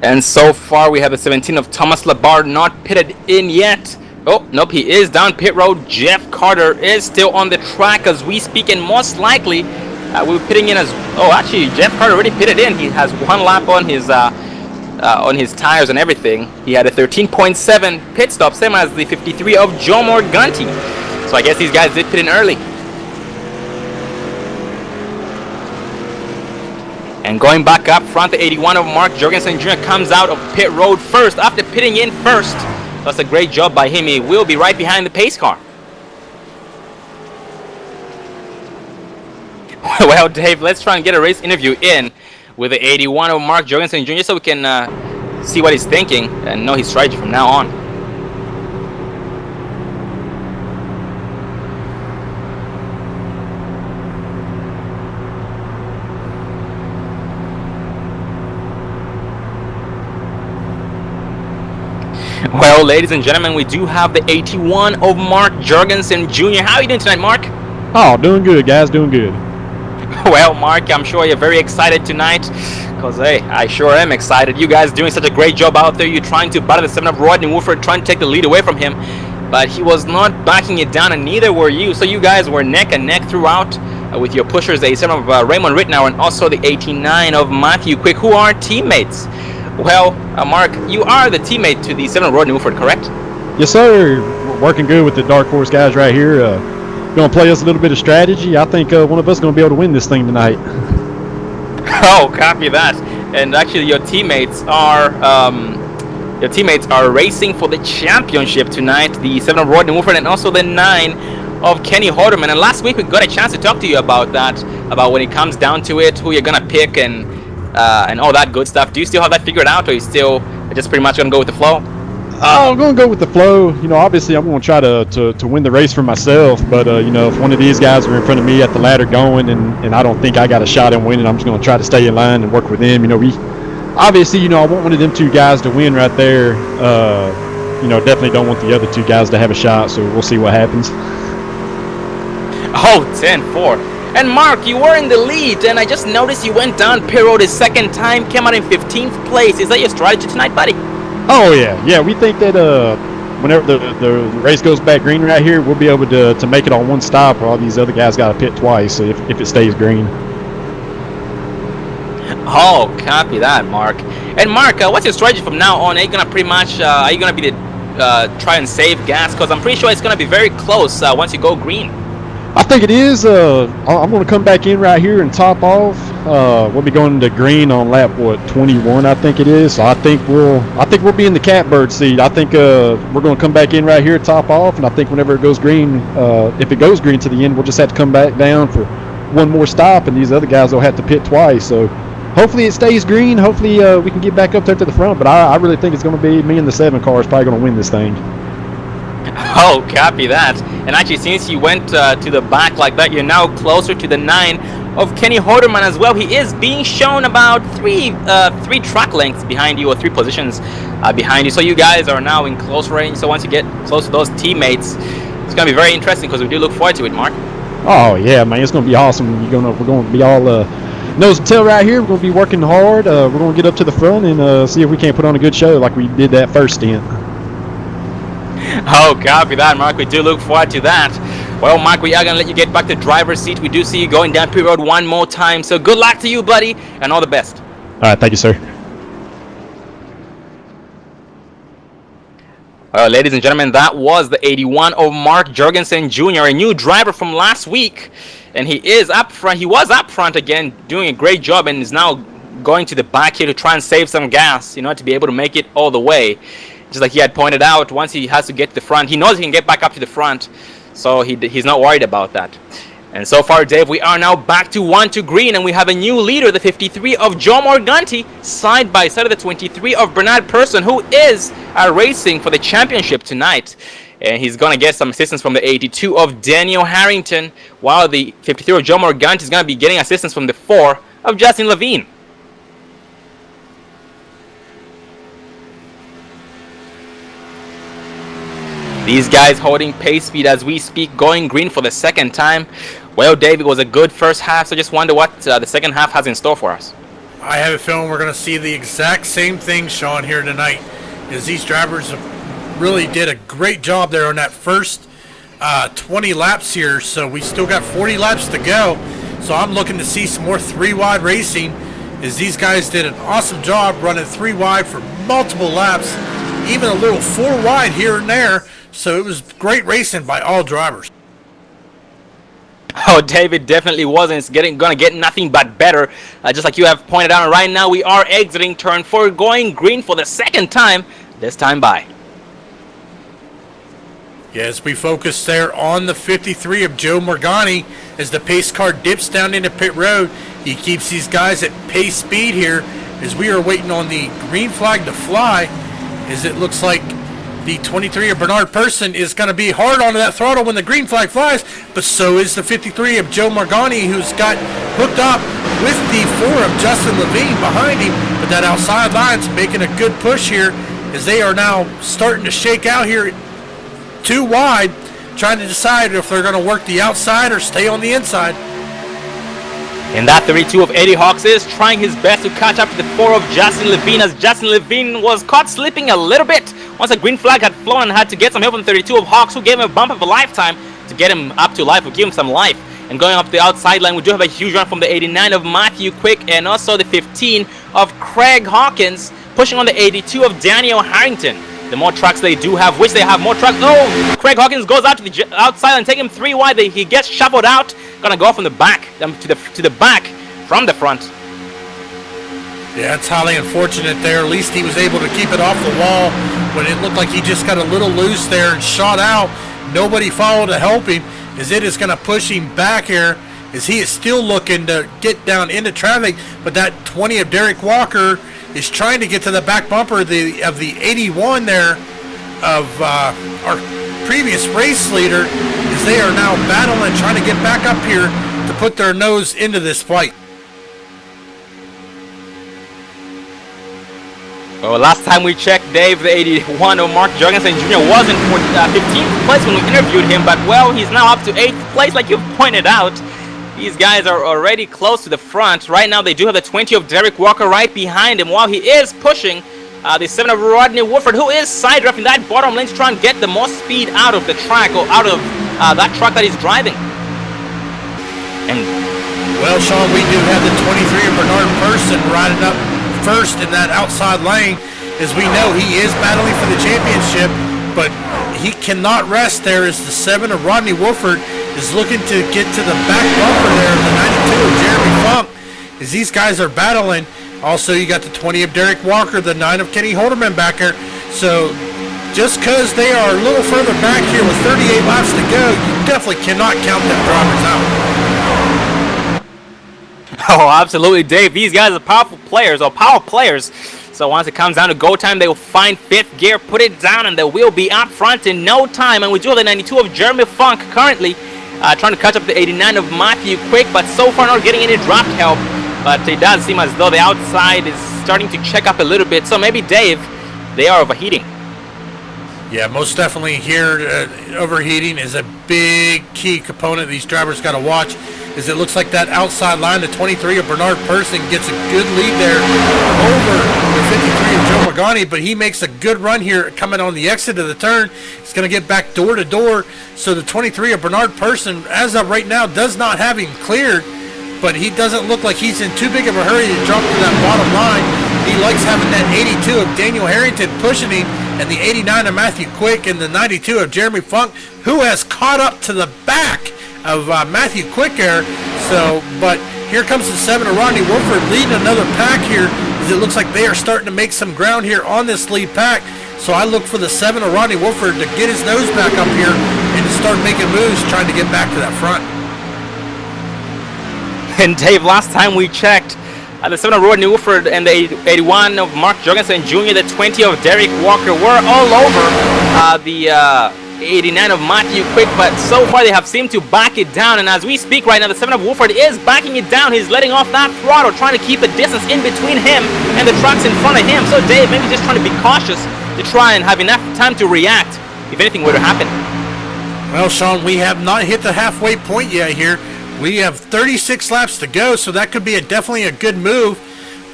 Speaker 6: And so far, we have the 17 of Thomas Labarde not pitted in yet. Oh, nope, he is down pit road. Jeff Carter is still on the track as we speak, and most likely, we'll be pitting in as... Oh, actually, Jeff Carter already pitted in. He has one lap on his tires and everything. He had a 13.7 pit stop, same as the 53 of Joe Morganti. So I guess these guys did pit in early. And going back up front, the 81 of Mark Jorgensen Jr. comes out of pit road first after pitting in first. That's a great job by him. He will be right behind the pace car. Well, Dave, let's try and get a race interview in with the 81 of Mark Jorgensen Jr. so we can see what he's thinking and know his strategy from now on. Well, ladies and gentlemen, we do have the 81 of Mark Jorgensen Jr. How are you doing tonight, Mark?
Speaker 4: Oh, doing good, guys, doing good.
Speaker 6: Well, Mark, I'm sure you're very excited tonight, because, hey, I sure am excited. You guys doing such a great job out there. You're trying to battle the 7 of Rodney Wolford, trying to take the lead away from him, but he was not backing it down, and neither were you. So you guys were neck and neck throughout with your pushers, the 87 of Raymond Rittenauer, and also the 89 of Matthew Quick, who are teammates. Well, Mark, you are the teammate to the 7 of Rodney Wolford, correct?
Speaker 4: Yes, sir. We're working good with the Dark Horse guys right here. Going to play us a little bit of strategy. I think one of us is going to be able to win this thing tonight.
Speaker 6: Oh, copy that. And actually, your teammates are racing for the championship tonight. The 7 of Rodney Wolford and also the 9 of Kenny Holderman. And last week we got a chance to talk to you about that, about when it comes down to it, who you're gonna pick and all that good stuff. Do you still have that figured out, or are you still just pretty much gonna go with the flow?
Speaker 4: I'm going to go with the flow. You know, obviously I'm going to try to win the race for myself, but you know, if one of these guys are in front of me at the ladder going and I don't think I got a shot in winning, I'm just going to try to stay in line and work with them. You know, we obviously, you know, I want one of them two guys to win right there. You know, definitely don't want the other two guys to have a shot, so we'll see what happens.
Speaker 6: Oh, 10-4. And Mark, you were in the lead, and I just noticed you went down pit road a second time, came out in 15th place. Is that your strategy tonight, buddy?
Speaker 4: Oh yeah, we think that whenever the race goes back green right here, we'll be able to make it on one stop, or all these other guys got to pit twice if it stays green.
Speaker 6: Oh, copy that, Mark. And Mark, what's your strategy from now on? Are you gonna pretty much are you gonna be the try and save gas? Because I'm pretty sure it's gonna be very close once you go green.
Speaker 4: I think it is. I'm going to come back in right here and top off. We'll be going to green on lap 21, I think it is. So I think we'll be in the catbird seat. I think we're going to come back in right here, top off, and I think whenever it goes green, if it goes green to the end, we'll just have to come back down for one more stop, and these other guys will have to pit twice. So hopefully it stays green. Hopefully we can get back up there to the front. But I really think it's going to be me and the 7 car is probably going to win this thing.
Speaker 6: Oh, copy that. And actually, since you went to the back like that, you're now closer to the 9 of Kenny Holderman as well. He is being shown about three track lengths behind you, or 3 positions behind you. So you guys are now in close range. So once you get close to those teammates, it's going to be very interesting, because we do look forward to it, Mark.
Speaker 4: Oh yeah, man, it's going to be awesome. We're going to be all nose to tail right here. We're going to be working hard. We're going to get up to the front and see if we can't put on a good show like we did that first stint.
Speaker 6: Oh, copy that, Mark. We do look forward to that. Well, Mark, we are going to let you get back to the driver's seat. We do see you going down pit road one more time. So good luck to you, buddy, and all the best.
Speaker 4: All right, thank you, sir.
Speaker 6: Well, ladies and gentlemen, that was the 81 of Mark Jorgensen Jr., a new driver from last week. And he is up front. He was up front again, doing a great job, and is now going to the back here to try and save some gas, you know, to be able to make it all the way. Just like he had pointed out, once he has to get to the front, he knows he can get back up to the front, so he's not worried about that. And so far, Dave, we are now back to 1 to green, and we have a new leader, the 53 of Joe Morganti, side by side of the 23 of Bernard Persson, who is racing for the championship tonight. And he's going to get some assistance from the 82 of Daniel Harrington, while the 53 of Joe Morganti is going to be getting assistance from the 4 of Justin Levine. These guys holding pace speed as we speak, going green for the second time. Well, Dave, it was a good first half, so just wonder what the second half has in store for us.
Speaker 7: I have a feeling we're going to see the exact same thing, Sean, here tonight. As these drivers really did a great job there on that first 20 laps here. So we still got 40 laps to go. So I'm looking to see some more 3-wide racing, as these guys did an awesome job running 3-wide for multiple laps, even a little 4-wide here and there. So it was great racing by all drivers.
Speaker 6: Oh, David, definitely wasn't. It's gonna get nothing but better. Just like you have pointed out, right now we are exiting turn 4, going green for the second time, this time by.
Speaker 7: Yes, we focus there on the 53 of Joe Morgani as the pace car dips down into pit road. He keeps these guys at pace speed here as we are waiting on the green flag to fly, as it looks like the 23 of Bernard Person is going to be hard onto that throttle when the green flag flies, but so is the 53 of Joe Morgani, who's got hooked up with the 4 of Justin Levine behind him. But that outside line's making a good push here as they are now starting to shake out here 2 wide, trying to decide if they're going to work the outside or stay on the inside.
Speaker 6: And that 32 of Eddie Hawks is trying his best to catch up to the 4 of Justin Levine, as Justin Levine was caught slipping a little bit once the green flag had flown and had to get some help from the 32 of Hawks, who gave him a bump of a lifetime to get him up to life, or give him some life. And going up the outside line, we do have a huge run from the 89 of Matthew Quick and also the 15 of Craig Hawkins, pushing on the 82 of Daniel Harrington. The more trucks they do have, which they have more trucks. Oh, Craig Hawkins goes out to the outside and take him 3 wide. He gets shuffled out. Gonna go from the back to the back from the front.
Speaker 7: Yeah, it's highly unfortunate there. At least he was able to keep it off the wall when it looked like he just got a little loose there and shot out. Nobody followed to help him, as it is going to push him back here, as he is still looking to get down into traffic. But that 20 of Derek Walker is trying to get to the back bumper of the 81 there of our previous race leader, as they are now battling, trying to get back up here to put their nose into this fight.
Speaker 6: Well, last time we checked, Dave, the 81 of Mark Jorgensen Jr. was in 15th place when we interviewed him, but well, he's now up to 8th place, like you've pointed out. These guys are already close to the front. Right now, they do have the 20 of Derek Walker right behind him, while he is pushing the 7 of Rodney Wolford, who is side drafting that bottom lane to try and get the most speed out of the track, or out of that truck that he's driving. And
Speaker 7: well, Sean, we do have the 23 of Bernard Person riding up first in that outside lane, as we know he is battling for the championship, but he cannot rest there, as the 7 of Rodney Wolford is looking to get to the back bumper there of the 92 of Jeremy Funk, as these guys are battling. Also, you got the 20 of Derek Walker, the 9 of Kenny Holderman back there. So just because they are a little further back here with 38 laps to go, you definitely cannot count them drivers out.
Speaker 6: oh, absolutely, Dave. These guys are powerful players. So once it comes down to go time, they will find 5th gear, put it down, and they will be up front in no time. And we do have the 92 of Jeremy Funk currently trying to catch up the 89 of Matthew Quick, but so far not getting any draft help. But it does seem as though the outside is starting to check up a little bit. So maybe, Dave, they are overheating.
Speaker 7: Yeah, most definitely here, overheating is a big key component these drivers got to watch, as it looks like that outside line, the 23 of Bernard Person gets a good lead there over the 53 of Joe Morgani, but he makes a good run here coming on the exit of the turn. He's going to get back door to door. So the 23 of Bernard Person, as of right now, does not have him cleared, but he doesn't look like he's in too big of a hurry to jump to that bottom line. He likes having that 82 of Daniel Harrington pushing him, and the 89 of Matthew Quick, and the 92 of Jeremy Funk, who has caught up to the back of Matthew Quick there. So, but here comes the 7 of Rodney Wolford leading another pack here, as it looks like they are starting to make some ground here on this lead pack. So I look for the 7 of Rodney Wolford to get his nose back up here and to start making moves, trying to get back to that front.
Speaker 6: And Dave, last time we checked, the 7 of Rodney Wolford and the 81 of Mark Jorgensen Jr., the 20 of Derek Walker were all over the 89 of Matthew Quick, but so far they have seemed to back it down. And as we speak right now, the 7 of Wolford is backing it down. He's letting off that throttle, trying to keep a distance in between him and the trucks in front of him. So Dave, maybe just trying to be cautious to try and have enough time to react if anything were to happen.
Speaker 7: Well, Sean, we have not hit the halfway point yet here. We have 36 laps to go, so that could be definitely a good move.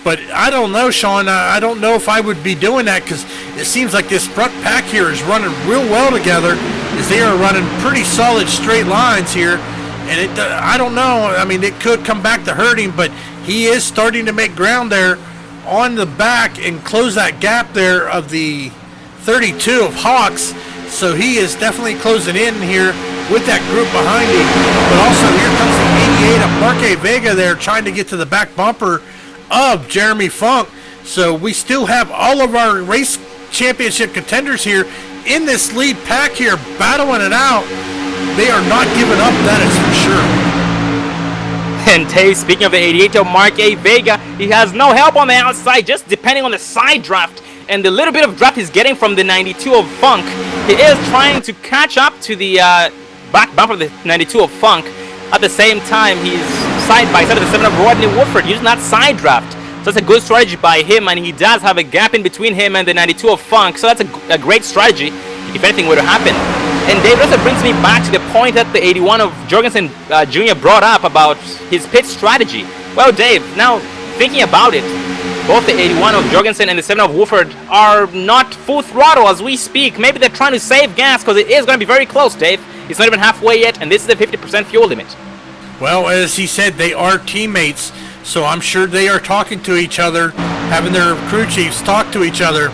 Speaker 7: But I don't know, Sean. I don't know if I would be doing that because it seems like this front pack here is running real well together as they are running pretty solid straight lines here. And I don't know. I mean, it could come back to hurt him, but he is starting to make ground there on the back and close that gap there of the 32 of Hawks. So he is definitely closing in here with that group behind him. But also here comes the 88 of Marque Vega there trying to get to the back bumper of Jeremy Funk. So we still have all of our race championship contenders here in this lead pack here battling it out. They are not giving up, that is for sure.
Speaker 6: And Dave, speaking of the 88 of Marque Vega, he has no help on the outside, just depending on the side draft and the little bit of draft he's getting from the 92 of Funk. He is trying to catch up to the back bumper of the 92 of Funk. At the same time, he's side by side of the 7 of Rodney Wolford using that side draft. So that's a good strategy by him, and he does have a gap in between him and the 92 of Funk. So that's a great strategy if anything were to happen. And Dave, also brings me back to the point that the 81 of Jorgensen Jr. brought up about his pit strategy. Well, Dave, now thinking about it, both the 81 of Jorgensen and the 7 of Wolford are not full throttle as we speak. Maybe they're trying to save gas because it is going to be very close, Dave. It's not even halfway yet, and this is the 50% fuel limit.
Speaker 7: Well, as he said, they are teammates, so I'm sure they are talking to each other, having their crew chiefs talk to each other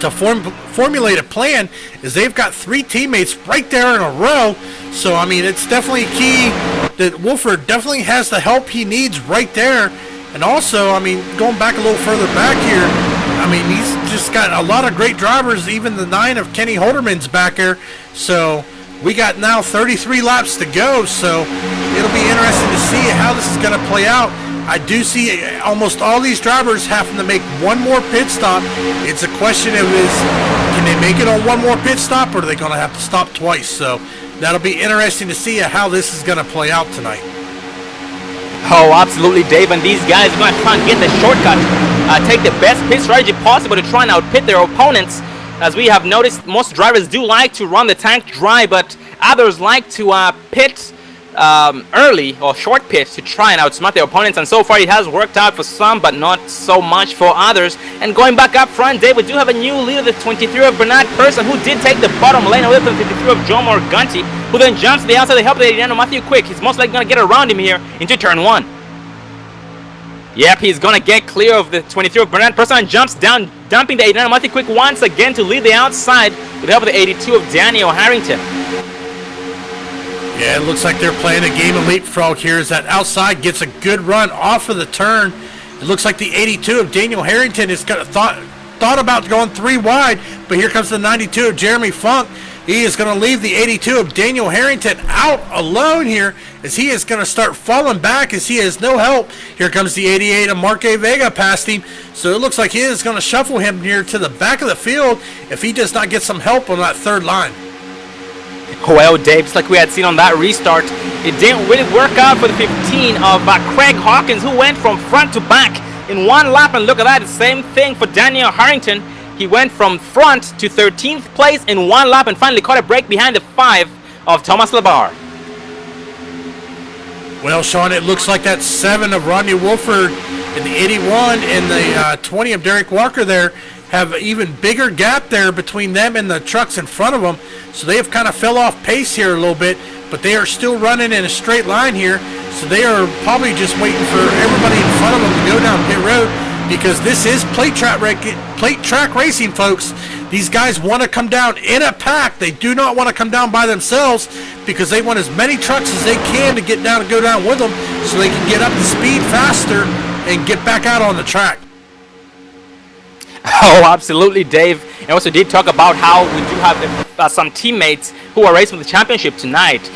Speaker 7: to formulate a plan, as they've got 3 teammates right there in a row. So, I mean, it's definitely key that Wolford definitely has the help he needs right there. And also, I mean, going back a little further back here, I mean, he's just got a lot of great drivers, even the 9 of Kenny Holderman's back there. So we got now 33 laps to go, so it'll be interesting to see how this is going to play out. I do see almost all these drivers having to make one more pit stop. It's a question of can they make it on one more pit stop, or are they going to have to stop twice? So that'll be interesting to see how this is going to play out tonight.
Speaker 6: Oh, absolutely, Dave. And these guys are going to try and get the shortcut, take the best pit strategy possible to try and outpit their opponents. As we have noticed, most drivers do like to run the tank dry, but others like to pit early or short pit to try and outsmart their opponents. And so far, it has worked out for some, but not so much for others. And going back up front, Dave, we do have a new leader, the 23 of Bernard Person, who did take the bottom lane away from the 53 of Joe Morganti, who then jumps to the outside to help the 89 of Matthew Quick. He's most likely going to get around him here into turn 1. Yep, he's going to get clear of the 23 of Bernard Person and jumps down, dumping the 89 of Matthew Quick once again to lead the outside with the help of the 82 of Daniel Harrington.
Speaker 7: Yeah, it looks like they're playing a game of leapfrog here as that outside gets a good run off of the turn. It looks like the 82 of Daniel Harrington is thought about going 3 wide, but here comes the 92 of Jeremy Funk. He is going to leave the 82 of Daniel Harrington out alone here as he is going to start falling back as he has no help. Here comes the 88 of Marque Vega past him. So it looks like he is going to shuffle him near to the back of the field if he does not get some help on that third line.
Speaker 6: Well, Dave, just like we had seen on that restart, it didn't really work out for the 15 of Craig Hawkins, who went from front to back in one lap. And look at that, the same thing for Daniel Harrington. He went from front to 13th place in one lap and finally caught a break behind the 5 of Thomas Labar.
Speaker 7: Well, Sean, it looks like that 7 of Rodney Wolford and the 81 and the 20 of Derek Walker there have an even bigger gap there between them and the trucks in front of them. So they have kind of fell off pace here a little bit, but they are still running in a straight line here. So they are probably just waiting for everybody in front of them to go down pit road, because this is plate track racing, folks. These guys want to come down in a pack. They do not want to come down by themselves because they want as many trucks as they can to get down and go down with them so they can get up to speed faster and get back out on the track.
Speaker 6: Oh, absolutely, Dave. And also did talk about how we do have some teammates who are racing for the championship tonight.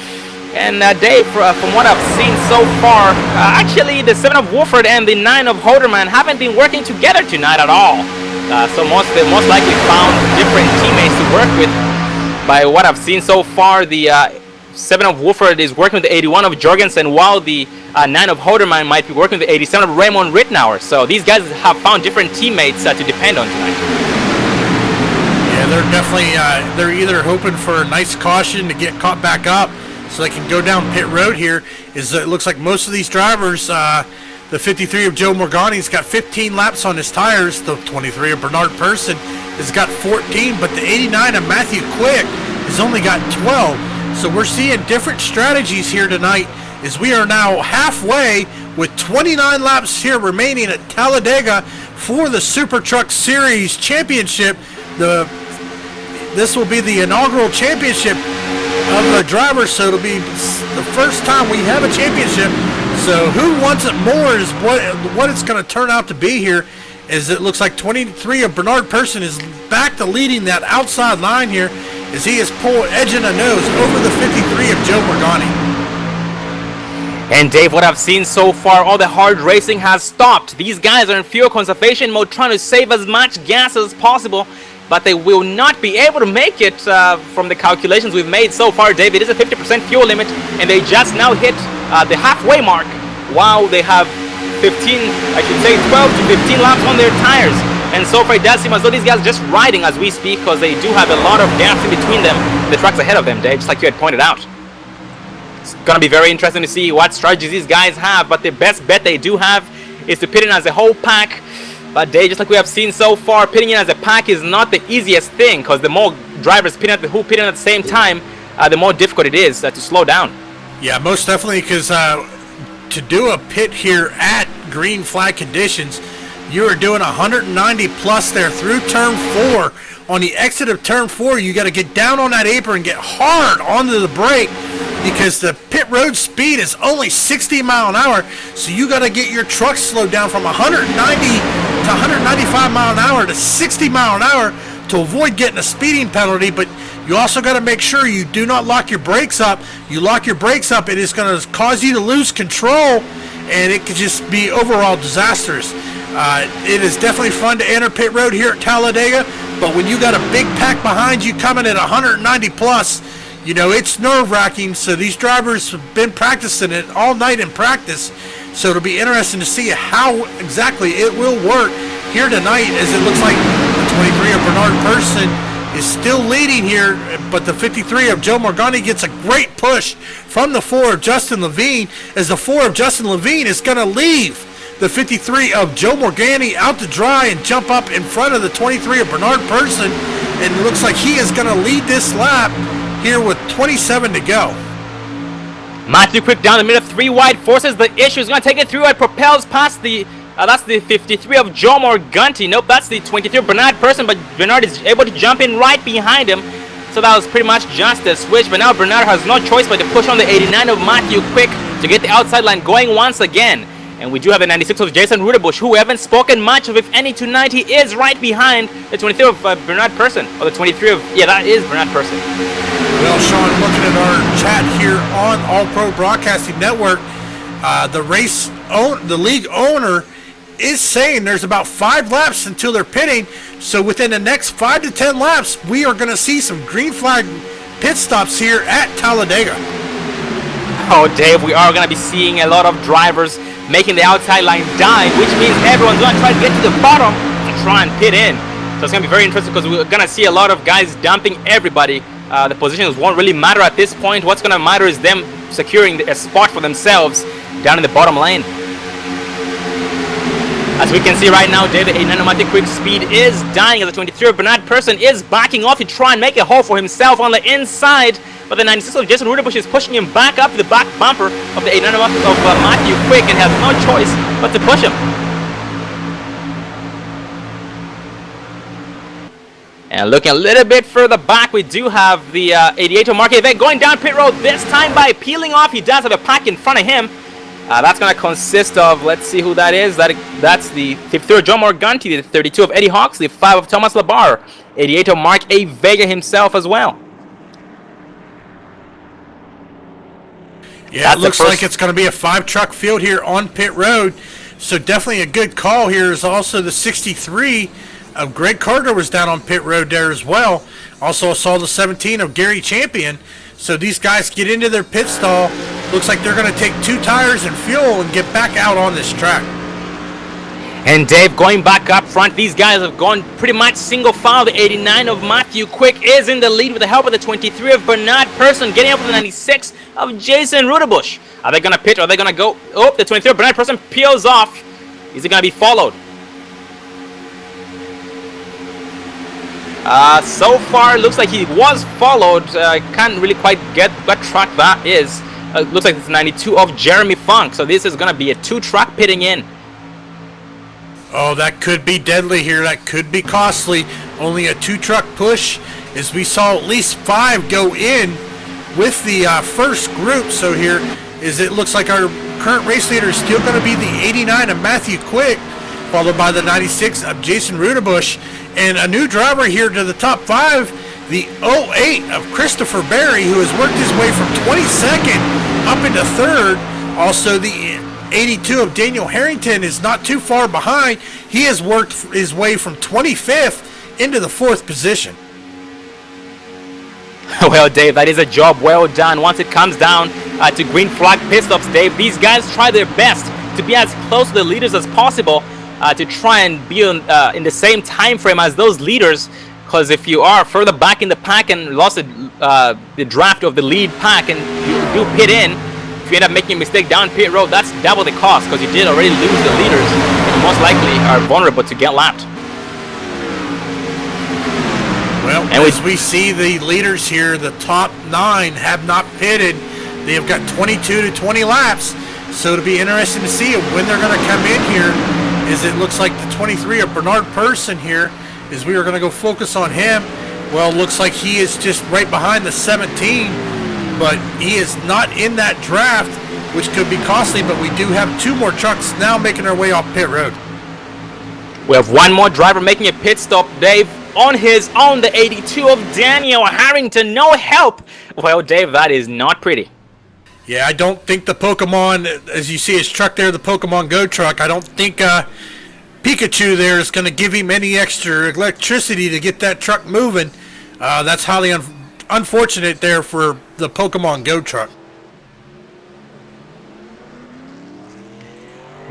Speaker 6: And Dave, from what I've seen so far, actually the 7 of Wolford and the 9 of Holderman haven't been working together tonight at all. So they most likely found different teammates to work with. By what I've seen so far, the 7 of Wolford is working with the 81 of Jorgensen, while the 9 of Holderman might be working with the 87 of Raymond Rittenauer. So these guys have found different teammates to depend on tonight.
Speaker 7: Yeah, they're definitely they're either hoping for a nice caution to get caught back up so they can go down pit road here. It looks like most of these drivers, the 53 of Joe Morgani's got 15 laps on his tires. The 23 of Bernard Person has got 14, but the 89 of Matthew Quick has only got 12. So we're seeing different strategies here tonight as we are now halfway with 29 laps here remaining at Talladega for the Super Truck Series Championship. This will be the inaugural championship of the drivers, so it'll be the first time we have a championship. So who wants it more is what it's going to turn out to be here. As it looks like 23 of Bernard Person is back to leading that outside line here as he is edging a nose over the 53 of Joe Morgani.
Speaker 6: And Dave, what I've seen so far, all the hard racing has stopped. These guys are in fuel conservation mode, trying to save as much gas as possible, but they will not be able to make it from the calculations we've made so far, Dave. It is a 50% fuel limit, and they just now hit the halfway mark. Wow, they have 12 to 15 laps on their tires. And so far it does seem as though these guys are just riding as we speak, because they do have a lot of gas in between them, the trucks ahead of them, Dave, just like you had pointed out. It's going to be very interesting to see what strategies these guys have, but the best bet they do have is to pit in as a whole pack. But Dave, just like we have seen so far, pitting in as a pack is not the easiest thing, because the more drivers pit in at the same time, the more difficult it is to slow down.
Speaker 7: Yeah, most definitely, because to do a pit here at green flag conditions, you are doing 190 plus there through turn 4. On the exit of turn 4, you got to get down on that apron and get hard onto the brake, because the pit road speed is only 60 mile an hour. So you got to get your truck slowed down from 190 to 195 mile an hour to 60 mile an hour to avoid getting a speeding penalty. But you also got to make sure you do not lock your brakes up. You lock your brakes up, it is going to cause you to lose control, and it could just be overall disastrous. It is definitely fun to enter pit road here at Talladega, but when you got a big pack behind you coming at 190 plus, you know, it's nerve-wracking. So these drivers have been practicing it all night in practice, so it'll be interesting to see how exactly it will work here tonight, as it looks like the 23 of Bernard Person is still leading here, but the 53 of Joe Morgani gets a great push from the 4 of Justin Levine, as the 4 of Justin Levine is going to leave the 53 of Joe Morgani out to dry and jump up in front of the 23 of Bernard Person, and it looks like he is going to lead this lap here with 27 to go.
Speaker 6: Matthew Quick down the middle, 3 wide, forces the issue. He's going to take it through and propels past the that's the 53 of Joe Morganti. Nope, that's the 23 of Bernard Person, but Bernard is able to jump in right behind him. So that was pretty much just a switch, but now Bernard has no choice but to push on the 89 of Matthew Quick to get the outside line going once again. And we do have the 96 of Jason Rudebush, who we haven't spoken much of, if any, tonight. He is right behind the 23 of Bernard Person, or the 23 of, yeah, that is Bernard Person.
Speaker 7: Well, Sean, looking at our chat here on All Pro Broadcasting Network, the league owner is saying there's about 5 laps until they're pitting. So within the next 5 to 10 laps, we are going to see some green flag pit stops here at Talladega.
Speaker 6: Oh, Dave, we are going to be seeing a lot of drivers making the outside line dive, which means everyone's going to try to get to the bottom to try and pit in. So it's going to be very interesting, because we're going to see a lot of guys dumping everybody. The positions won't really matter at this point. What's going to matter is them securing a spot for themselves down in the bottom lane. As we can see right now, David, a Nanomatic Quick speed is dying, as the 23 of Bernard Person is backing off to try and make a hole for himself on the inside. But the 96 of Jason Rudebush is pushing him back up to the back bumper of the 89 of Matthew Quick, and has no choice but to push him. And looking a little bit further back, we do have the 88 of Mark Event going down pit road, this time by peeling off. He does have a pack in front of him. That's going to consist of, let's see who that is. That's the 53 of Joe Morganti, the 32 of Eddie Hawks, the 5 of Thomas Labar, 88 of Mark A. Vega himself as well.
Speaker 7: Yeah, it looks like it's going to be a 5-truck field here on pit road. So definitely a good call here is also the 63 of Greg Carter was down on pit road there as well. Also saw the 17 of Gary Champion. So these guys get into their pit stall. Looks like they're going to take 2 tires and fuel and get back out on this track.
Speaker 6: And Dave, going back up front, these guys have gone pretty much single file. The 89 of Matthew Quick is in the lead with the help of the 23 of Bernard Person, getting up to the 96 of Jason Rudebush. Are they going to pit or are they going to go? Oh, the 23 of Bernard Person peels off. Is it going to be followed? So far, looks like he was followed. Can't really quite get what truck that is. Looks like it's 92 of Jeremy Funk. So this is going to be a 2-truck pitting in.
Speaker 7: Oh, that could be deadly here. That could be costly. Only a 2-truck push, as we saw at least 5 go in with the first group. So here is it looks like our current race leader is still going to be the 89 of Matthew Quick, followed by the 96 of Jason Rudebush, and a new driver here to the top 5, the 08 of Christopher Berry, who has worked his way from 22nd up into 3rd. Also, the 82 of Daniel Harrington is not too far behind. He has worked his way from 25th into the 4th position.
Speaker 6: Well, Dave, that is a job well done. Once it comes down to green flag pit stops, Dave, these guys try their best to be as close to the leaders as possible, to try and be in the same time frame as those leaders. Because if you are further back in the pack and lost the draft of the lead pack and you do pit in, if you end up making a mistake down pit road, that's double the cost, because you did already lose the leaders and most likely are vulnerable to get lapped.
Speaker 7: Well, and as we see the leaders here, the top 9 have not pitted. They have got 22 to 20 laps. So it'll be interesting to see when they're going to come in here. Is it looks like the 23 of Bernard Person here, is we are going to go focus on him. Well, looks like he is just right behind the 17, but he is not in that draft, which could be costly. But we do have 2 more trucks now making their way off pit road.
Speaker 6: We have 1 more driver making a pit stop, Dave, on his own, the 82 of Daniel Harrington. No help. Well, Dave, that is not pretty.
Speaker 7: Yeah, I don't think the Pokemon, as you see his truck there, the Pokemon Go truck, I don't think Pikachu there is going to give him any extra electricity to get that truck moving. That's highly unfortunate there for the Pokemon Go truck.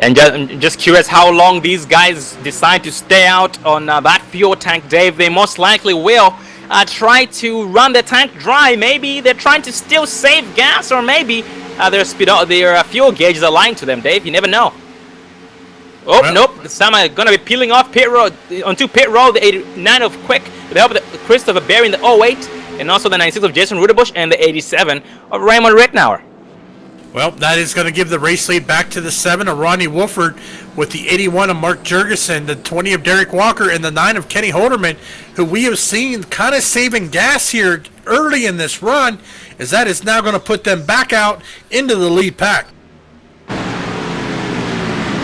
Speaker 6: And just curious how long these guys decide to stay out on that fuel tank, Dave. They most likely will try to run the tank dry. Maybe they're trying to still save gas, or maybe their fuel gauges are lying to them, Dave. You never know. Oh, well, nope. This time I'm going to be peeling off pit road onto pit road, the 89 of Quick, with the help of the Christopher Berry in the 08, and also the 96 of Jason Rudebush and the 87 of Raymond Rittenauer.
Speaker 7: Well, that is going to give the race lead back to the 7 of Ronnie Wolford, with the 81 of Mark Jurgensen, the 20 of Derek Walker, and the 9 of Kenny Holderman, who we have seen kind of saving gas here early in this run, as that is now going to put them back out into the lead pack.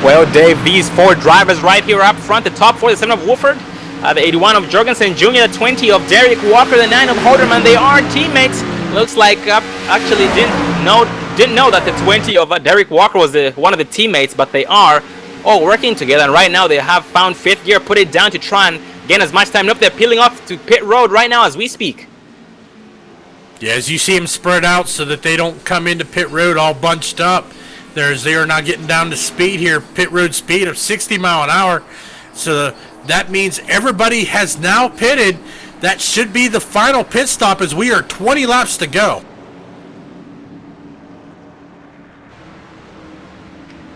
Speaker 6: Well, Dave, these 4 drivers right here up front, the top 4, the 7 of Wolford, the 81 of Jurgensen Jr., the 20 of Derek Walker, the 9 of Holderman. They are teammates. Looks like actually didn't know that the 20 of Derek Walker was one of the teammates, but they are all working together, and right now they have found 5th gear, put it down to try and gain as much time. Nope, they're peeling off to pit road right now as we speak.
Speaker 7: Yeah, as you see them spread out so that they don't come into pit road all bunched up. They are now getting down to speed here, pit road speed of 60 mile an hour. So that means everybody has now pitted. That should be the final pit stop, as we are 20 laps to go.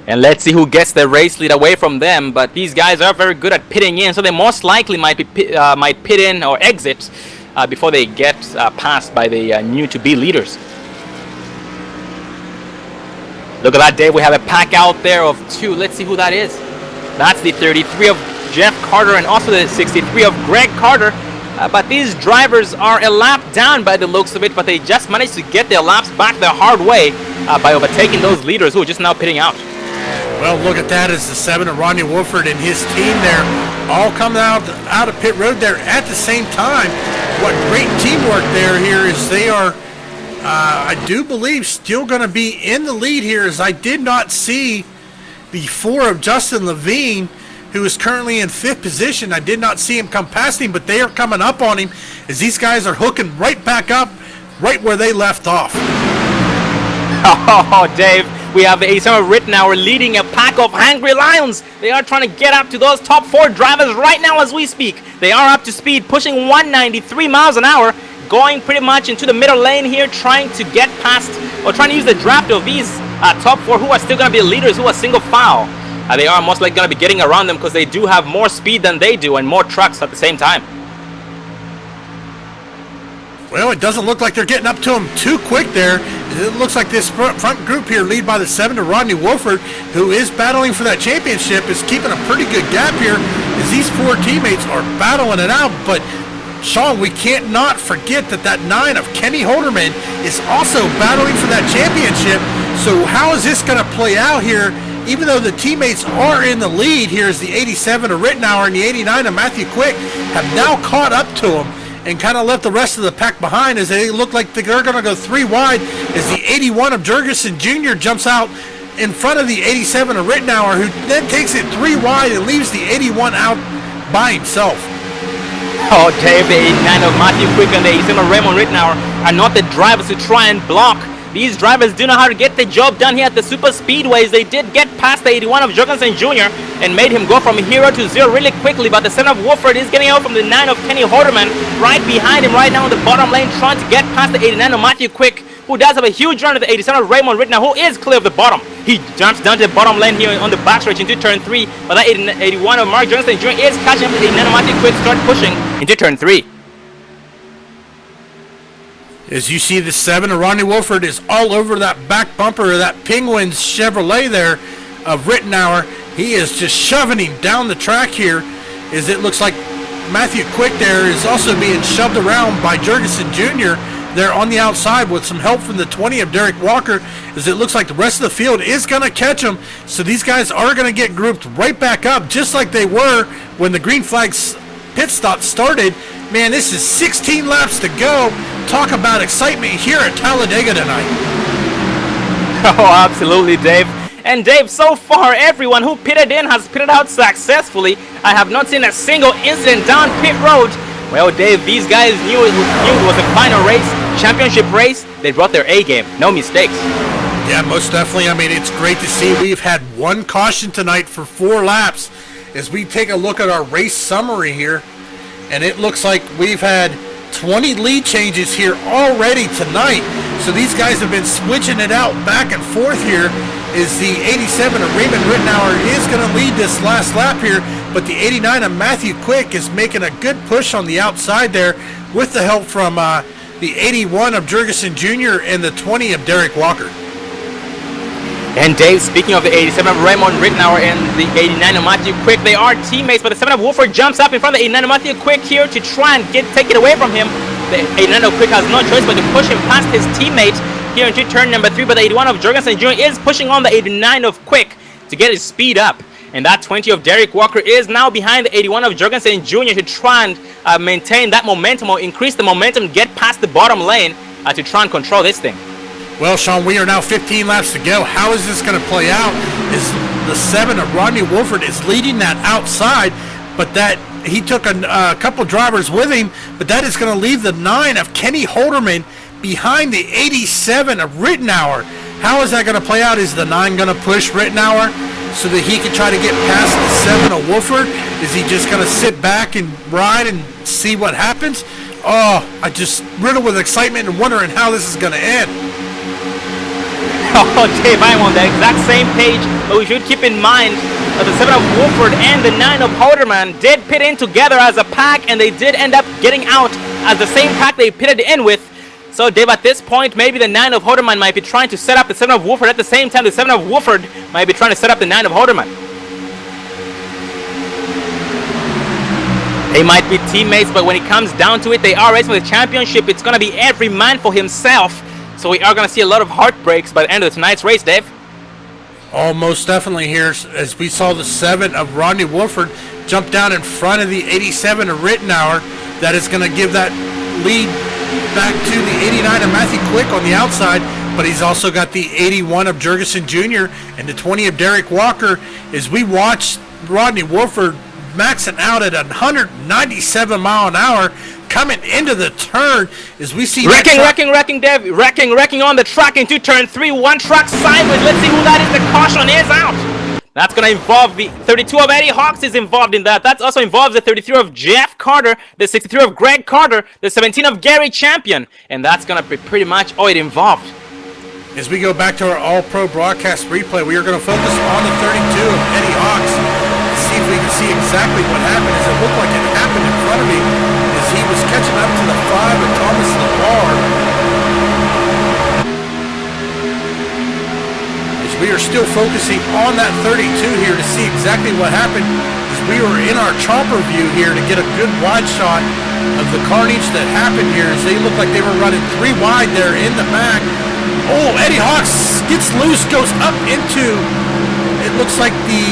Speaker 6: And let's see who gets the race lead away from them. But these guys are very good at pitting in, so they most likely might pit in or exit before they get passed by the new-to-be leaders. Look at that, Dave. We have a pack out there of 2. Let's see who that is. That's the 33 of Jeff Carter and also the 63 of Greg Carter. But these drivers are a lap down by the looks of it, but they just managed to get their laps back the hard way by overtaking those leaders who are just now pitting out.
Speaker 7: Well, look at that, as the 7 of Ronnie Wolford and his team there all coming out of pit road there at the same time. What great teamwork there here is they are, I do believe, still going to be in the lead here, as I did not see the 4 of Justin Levine, who is currently in 5th position. I did not see him come past him, but they are coming up on him as these guys are hooking right back up right where they left off.
Speaker 6: Oh, Dave, We have the 87 Rittenauer leading a pack of hungry lions. They are trying to get up to those top 4 drivers right now as we speak. They are up to speed, pushing 193 miles an hour, going pretty much into the middle lane here, trying to get past, or trying to use the draft of these top 4 who are still going to be leaders, who are single file. They are most likely going to be getting around them because they do have more speed than they do and more trucks at the same time.
Speaker 7: Well, it doesn't look like they're getting up to him too quick there. It looks like this front group here, led by the 7 to Rodney Wolford, who is battling for that championship, is keeping a pretty good gap here as these 4 teammates are battling it out. But Sean, we can't not forget that 9 of Kenny Holderman is also battling for that championship. So how is this going to play out here? Even though the teammates are in the lead here, as the 87 of Rittenauer and the 89 of Matthew Quick have now caught up to him and kind of left the rest of the pack behind, as they look like they're going to go 3 wide, as the 81 of Jurgensen Jr. jumps out in front of the 87 of Rittenauer, who then takes it 3 wide and leaves the 81 out by himself.
Speaker 6: Oh, Dave, the 89 of Matthew Quick and the 87 of Raymond Rittenauer are not the drivers to try and block. These drivers do know how to get the job done here at the super speedways. They did get past the 81 of Jurgensen Jr. and made him go from 0 to 0 really quickly, but the 7 of Wolford is getting out from the 9 of Kenny Holderman right behind him right now in the bottom lane, trying to get past the 89 of Matthew Quick, who does have a huge run at the 87 of Raymond Rittenauer, who is clear of the bottom. He jumps down to the bottom lane here on the backstretch into turn 3, but that 81 of Mark Jurgensen Jr. is catching up with the 89 of Matthew Quick, start pushing into turn 3.
Speaker 7: As you see, the 7 of Rodney Wolford is all over that back bumper of that Penguins Chevrolet there of Rittenauer. He is just shoving him down the track here, as it looks like Matthew Quick there is also being shoved around by Jurgensen Jr. there on the outside with some help from the 20 of Derek Walker, as it looks like the rest of the field is going to catch him. So these guys are going to get grouped right back up, just like they were when the green flags pit stop started. Man, this is 16 laps to go. Talk about excitement here at Talladega tonight.
Speaker 6: Oh, absolutely, Dave. And Dave, so far, everyone who pitted in has pitted out successfully. I have not seen a single incident down pit road. Well, Dave, these guys knew it was a final race, championship race. They brought their A game, no mistakes.
Speaker 7: Yeah, most definitely. I mean, it's great to see. We've had 1 caution tonight for 4 laps. As we take a look at our race summary here, and it looks like we've had 20 lead changes here already tonight. So these guys have been switching it out back and forth here, as the 87 of Raymond Rittenauer is going to lead this last lap here, but the 89 of Matthew Quick is making a good push on the outside there with the help from the 81 of Jurgensen Jr. and the 20 of Derek Walker.
Speaker 6: And Dave, speaking of the 87 of Raymond Rittenauer and the 89 of Matthew Quick, they are teammates, but the 7 of Wolford jumps up in front of the 89 of Matthew Quick here to try and take it away from him. The 89 of Quick has no choice but to push him past his teammate here into turn number 3, but the 81 of Jurgensen Jr. is pushing on the 89 of Quick to get his speed up. And that 20 of Derek Walker is now behind the 81 of Jurgensen Jr. to try and maintain that momentum or increase the momentum, get past the bottom lane to try and control this thing.
Speaker 7: Well, Sean, we are now 15 laps to go. How is this going to play out? Is the 7 of Rodney Wolford is leading that outside, but that he took a couple drivers with him, but that is going to leave the 9 of Kenny Holderman behind the 87 of Rittenauer. How is that going to play out? Is the 9 going to push Rittenauer so that he can try to get past the 7 of Wolford? Is he just going to sit back and ride and see what happens? Oh, I just riddled with excitement and wondering how this is going to end.
Speaker 6: Oh, Dave, I'm on the exact same page, but we should keep in mind that the 7 of Wolford and the 9 of Holderman did pit in together as a pack, and they did end up getting out as the same pack they pitted in with. So, Dave, at this point, maybe the 9 of Holderman might be trying to set up the 7 of Wolford. At the same time, the 7 of Wolford might be trying to set up the 9 of Holderman. They might be teammates, but when it comes down to it, they are racing for the championship. It's going to be every man for himself. So we are going to see a lot of heartbreaks by the end of tonight's race, Dave.
Speaker 7: Oh, most definitely here, as we saw the 7 of Rodney Wolford jump down in front of the 87 of Rittenauer. That is going to give that lead back to the 89 of Matthew Quick on the outside, but he's also got the 81 of Jurgensen Jr. and the 20 of Derek Walker. As we watch Rodney Wolford maxing out at 197 mile an hour, coming into the turn as we see
Speaker 6: Wrecking,
Speaker 7: that
Speaker 6: Dave. Wrecking on the track into turn 3. One track sideways. Let's see who that is. The caution is out. That's going to involve the 32 of Eddie Hawks is involved in that. That also involves the 33 of Jeff Carter, the 63 of Greg Carter, the 17 of Gary Champion. And that's going to be pretty much all it involved.
Speaker 7: As we go back to our all-pro broadcast replay, we are going to focus on the 32 of Eddie Hawks to see if we can see exactly what happened, as it looked like it happened in front of me as he was catching up to the 5 of Thomas LeBar. As we are still focusing on that 32 here to see exactly what happened, as we were in our chopper view here to get a good wide shot of the carnage that happened here, as they looked like they were running 3 wide there in the back. Oh, Eddie Hawks gets loose, goes up into, it looks like the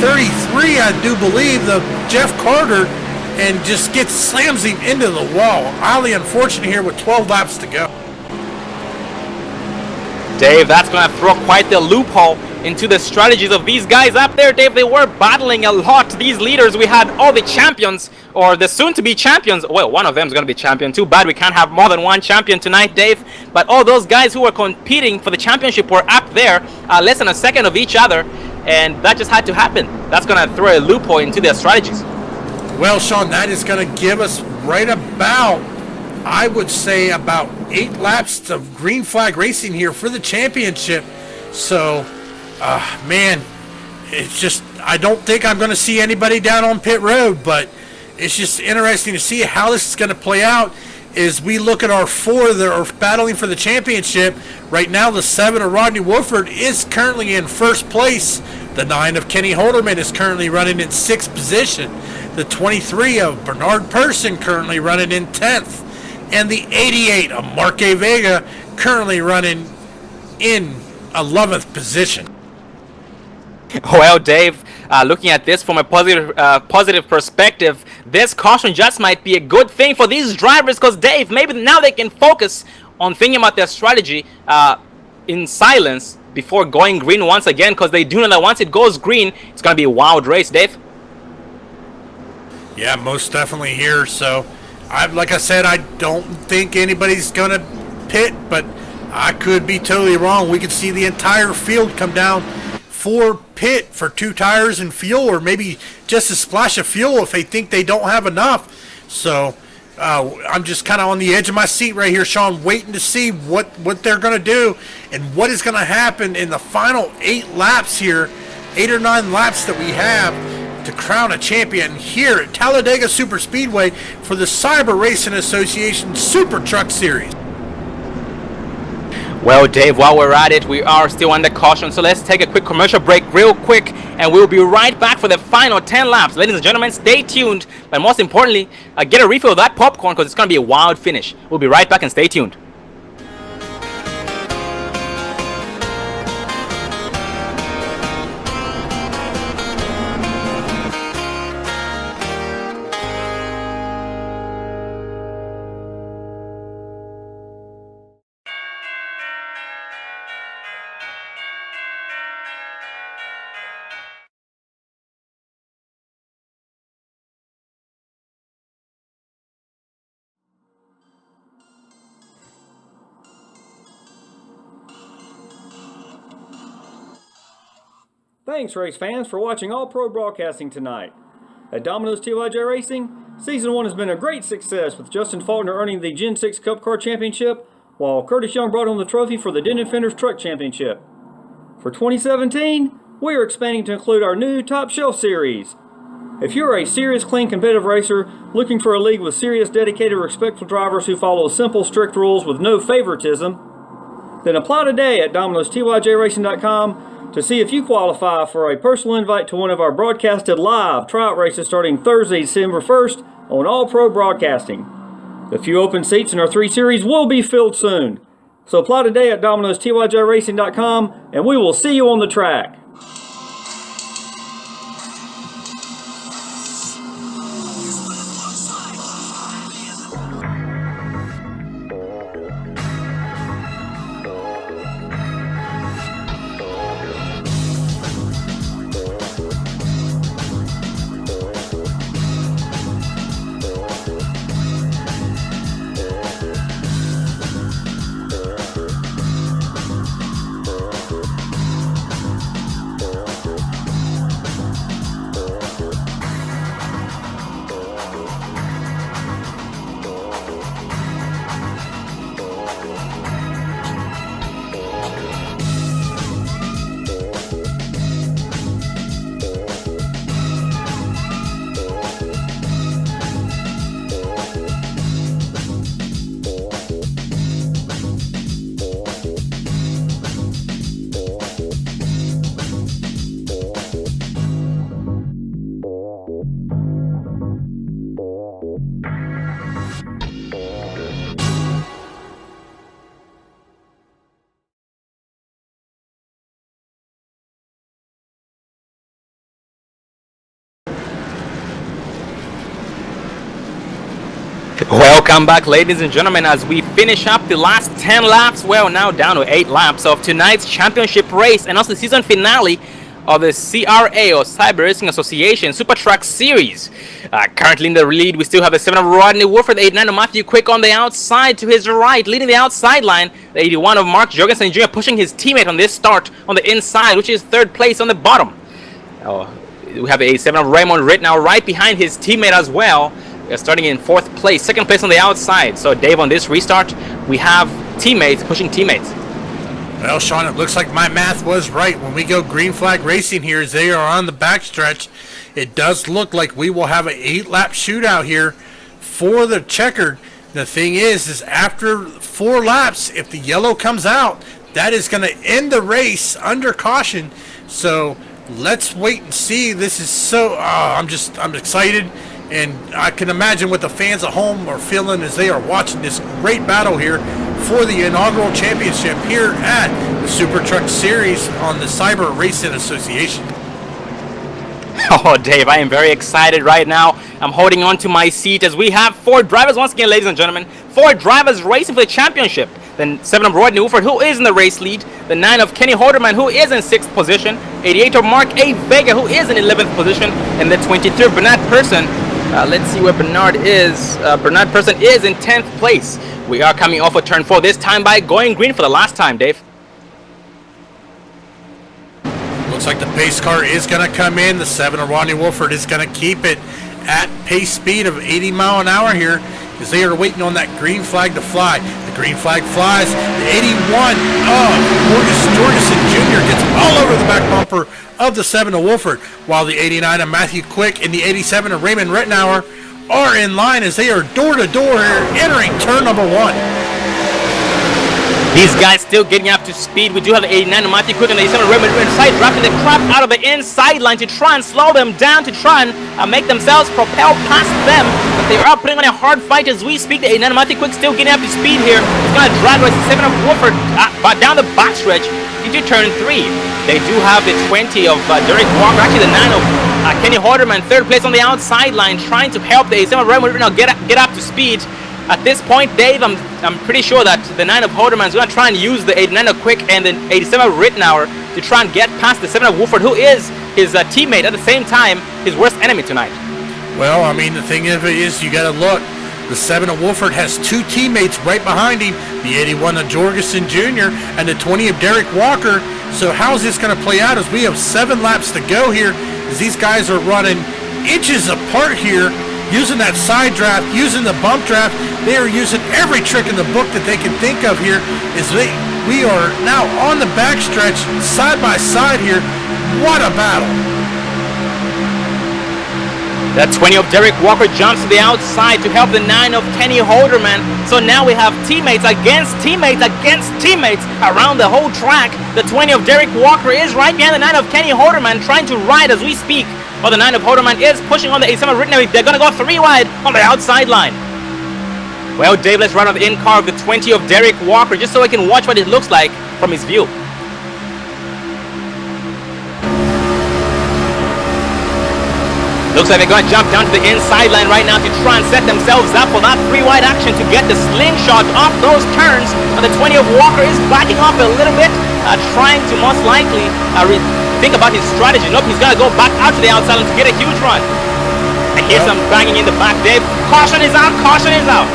Speaker 7: 33, I do believe, the Jeff Carter, and just slams him into the wall. Highly unfortunate here with 12 laps to go.
Speaker 6: Dave, that's going to throw quite the loophole into the strategies of these guys up there, Dave. They were battling a lot. These leaders, we had all the champions, or the soon-to-be champions. Well, one of them is going to be champion. Too bad we can't have more than one champion tonight, Dave. But all those guys who were competing for the championship were up there, less than a second of each other, and that just had to happen. That's going to throw a loophole into their strategies.
Speaker 7: Well, Sean, that is going to give us right about, I would say, about 8 laps of green flag racing here for the championship. So, man, it's just, I don't think I'm going to see anybody down on pit road, but it's just interesting to see how this is going to play out as we look at our 4 that are battling for the championship. Right now, the 7 of Rodney Wolford is currently in first place. The 9 of Kenny Holderman is currently running in 6th position. The 23 of Bernard Person currently running in 10th. And the 88 of Mark A. Vega currently running in 11th position.
Speaker 6: Well, Dave, looking at this from a positive perspective, this caution just might be a good thing for these drivers because, Dave, maybe now they can focus on thinking about their strategy in silence before going green once again, because they do know that once it goes green, it's going to be a wild race, Dave.
Speaker 7: Yeah, most definitely here. So, like I said, I don't think anybody's going to pit, but I could be totally wrong. We could see the entire field come down for pit for 2 tires and fuel, or maybe just a splash of fuel if they think they don't have enough. So I'm just kind of on the edge of my seat right here, Sean, waiting to see what they're going to do and what is going to happen in the final 8 laps here, 8 or 9 laps that we have to crown a champion here at Talladega Super Speedway for the Cyber Racing Association Super Truck Series.
Speaker 6: Well, Dave, while we're at it, we are still under caution, so let's take a quick commercial break real quick, and we'll be right back for the final 10 laps. Ladies and gentlemen, stay tuned, but most importantly, get a refill of that popcorn because it's going to be a wild finish. We'll be right back, and stay tuned.
Speaker 8: Thanks, race fans, for watching All Pro Broadcasting tonight. At Domino's TYJ Racing, Season 1 has been a great success, with Justin Faulkner earning the Gen 6 Cup Car Championship, while Curtis Young brought home the trophy for the Denton Fenders Truck Championship. For 2017, we are expanding to include our new Top Shelf Series. If you're a serious, clean, competitive racer looking for a league with serious, dedicated, respectful drivers who follow simple, strict rules with no favoritism, then apply today at Domino'sTYJRacing.com to see if you qualify for a personal invite to one of our broadcasted live tryout races starting Thursday, December 1st on All Pro Broadcasting. The few open seats in our 3 series will be filled soon. So apply today at Domino'sTYJRacing.com and we will see you on the track.
Speaker 6: Welcome back, ladies and gentlemen, as we finish up the last 10 laps. Well, now down to 8 laps of tonight's championship race and also the season finale of the CRA, or Cyber Racing Association Super Truck Series. Currently in the lead, we still have the 7 of Rodney Wolford, the 89 of Matthew Quick on the outside to his right, leading the outside line. The 81 of Mark Jorgensen Jr. pushing his teammate on this start on the inside, which is 3rd place on the bottom. We have the 87 of Raymond Rittenau right behind his teammate as well. Starting in 4th place, 2nd place on the outside. So Dave, on this restart, we have teammates pushing teammates.
Speaker 7: Well, Sean, it looks like my math was right. When we go green flag racing here, as they are on the backstretch, it does look like we will have an 8-lap shootout here for the checkered. The thing is after 4 laps, if the yellow comes out, that is going to end the race under caution. So let's wait and see. This is so I'm excited. And I can imagine what the fans at home are feeling as they are watching this great battle here for the inaugural championship here at the Super Truck Series on the Cyber Racing Association.
Speaker 6: Oh, Dave, I am very excited right now. I'm holding on to my seat as we have 4 drivers, once again, ladies and gentlemen, 4 drivers racing for the championship. The 7 of Rodney Wolford, who is in the race lead. The 9 of Kenny Holderman, who is in 6th position. 88 of Mark A. Vega, who is in 11th position. And the 23 of Bernard Person. Let's see where Bernard is. Bernard Person is in 10th place. We are coming off of turn 4, this time by going green for the last time, Dave.
Speaker 7: Looks like the pace car is going to come in. The 7 of Rodney Wolford is going to keep it at pace speed of 80 mile an hour here as they are waiting on that green flag to fly. The green flag flies. The 81 of Jorgensen Jr. gets all over the back bumper of the 7 of Wolford, while the 89 of Matthew Quick and the 87 of Raymond Rittenauer are in line as they are door to door here entering turn number 1.
Speaker 6: These guys still getting up to speed. We do have the 89 of Matthew Quick and the 87 of Raymond inside, dropping the crap out of the inside line to try and slow them down, to try and make themselves propel past them. But they are putting on a hard fight as we speak. The 89 of Matthew Quick still getting up to speed here. It's going to drag the 7 of Wolford down the backstretch into turn 3. They do have the 20 of Derek Walker, actually the 9 of Kenny Holderman, 3rd place on the outside line, trying to help the 87 of Raymond Rittenauer get up to speed. At this point, Dave, I'm pretty sure that the 9 of Holderman is going to try and use the 89 of Quick and the 87 of Rittenauer to try and get past the 7 of Wolford, who is his teammate, at the same time his worst enemy tonight.
Speaker 7: Well, I mean, the thing of it is, you got to look. The 7 of Wolford has 2 teammates right behind him, the 81 of Jorgensen Jr. and the 20 of Derek Walker. So how's this going to play out as we have 7 laps to go here, as these guys are running inches apart here, using that side draft, using the bump draft. They are using every trick in the book that they can think of here, as we are now on the backstretch, side by side here. What a battle.
Speaker 6: That 20 of Derek Walker jumps to the outside to help the 9 of Kenny Holderman. So now we have teammates against teammates against teammates around the whole track. The 20 of Derek Walker is right behind the 9 of Kenny Holderman, trying to ride as we speak. While the 9 of Holderman is pushing on the 87 of Rittenauer. They're going to go 3 wide on the outside line. Well, Dave, let's run on the in-car of the 20 of Derek Walker just so I can watch what it looks like from his view. Looks like they're going to jump down to the inside line right now to try and set themselves up for that 3 wide action to get the slingshot off those turns. But the 20 of Walker is backing off a little bit, trying to most likely think about his strategy. Nope, he's going to go back out to the outside to get a huge run. I hear some banging in the back, Dave. Caution is out, caution is out.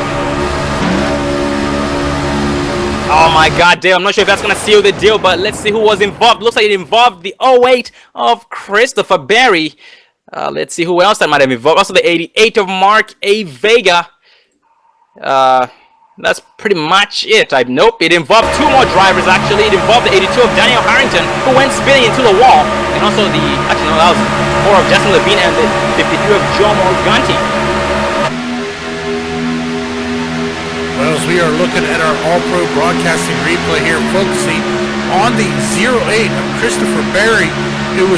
Speaker 6: Oh my God, Dave, I'm not sure if that's going to seal the deal, but let's see who was involved. Looks like it involved the 08 of Christopher Berry. Let's see who else that might have involved. Also the 88 of Mark A. Vega. That's pretty much it. Nope, it involved 2 more drivers actually. It involved the 82 of Daniel Harrington, who went spinning into the wall. And also the, actually no, that was 4 of Justin Levine and the 53 of Joe Morganti.
Speaker 7: Well, as we are looking at our All-Pro Broadcasting replay here, focusing on the 08 of Christopher Berry, who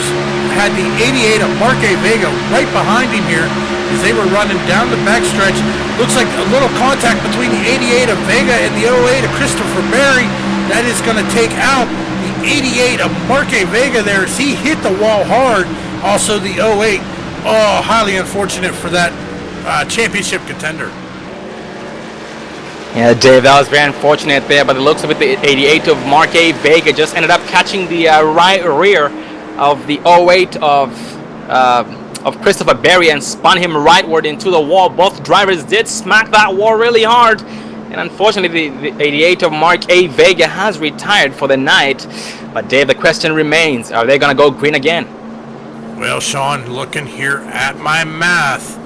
Speaker 7: had the 88 of Mark A. Vega right behind him here as they were running down the backstretch. Looks like a little contact between the 88 of Vega and the 08 of Christopher Berry. That is going to take out the 88 of Mark A. Vega there as he hit the wall hard. Also the 08, highly unfortunate for that championship contender.
Speaker 6: Yeah, Dave, that was very unfortunate there. By the looks of it, the 88 of Mark A. Vega just ended up catching the right rear of the 08 of Christopher Berry and spun him rightward into the wall. Both drivers did smack that wall really hard. And unfortunately, the 88 of Mark A. Vega has retired for the night. But Dave, the question remains, are they going to go green again?
Speaker 7: Well, Sean, looking here at my math,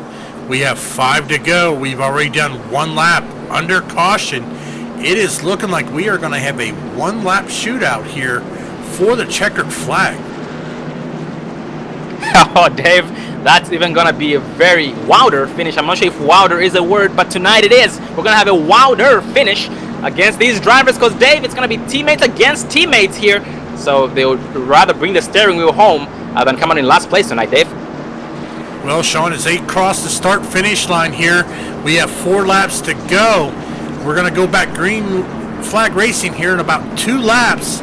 Speaker 7: we have 5 to go. We've already done 1 lap under caution. It is looking like we are going to have a 1-lap shootout here for the checkered flag.
Speaker 6: Oh, Dave, that's even going to be a very wilder finish. I'm not sure if wilder is a word, but tonight it is. We're going to have a wilder finish against these drivers because, Dave, it's going to be teammates against teammates here. So they would rather bring the steering wheel home than come out in last place tonight, Dave.
Speaker 7: Well, Sean, as they cross the start-finish line here, we have 4 laps to go. We're going to go back green flag racing here in about 2 laps.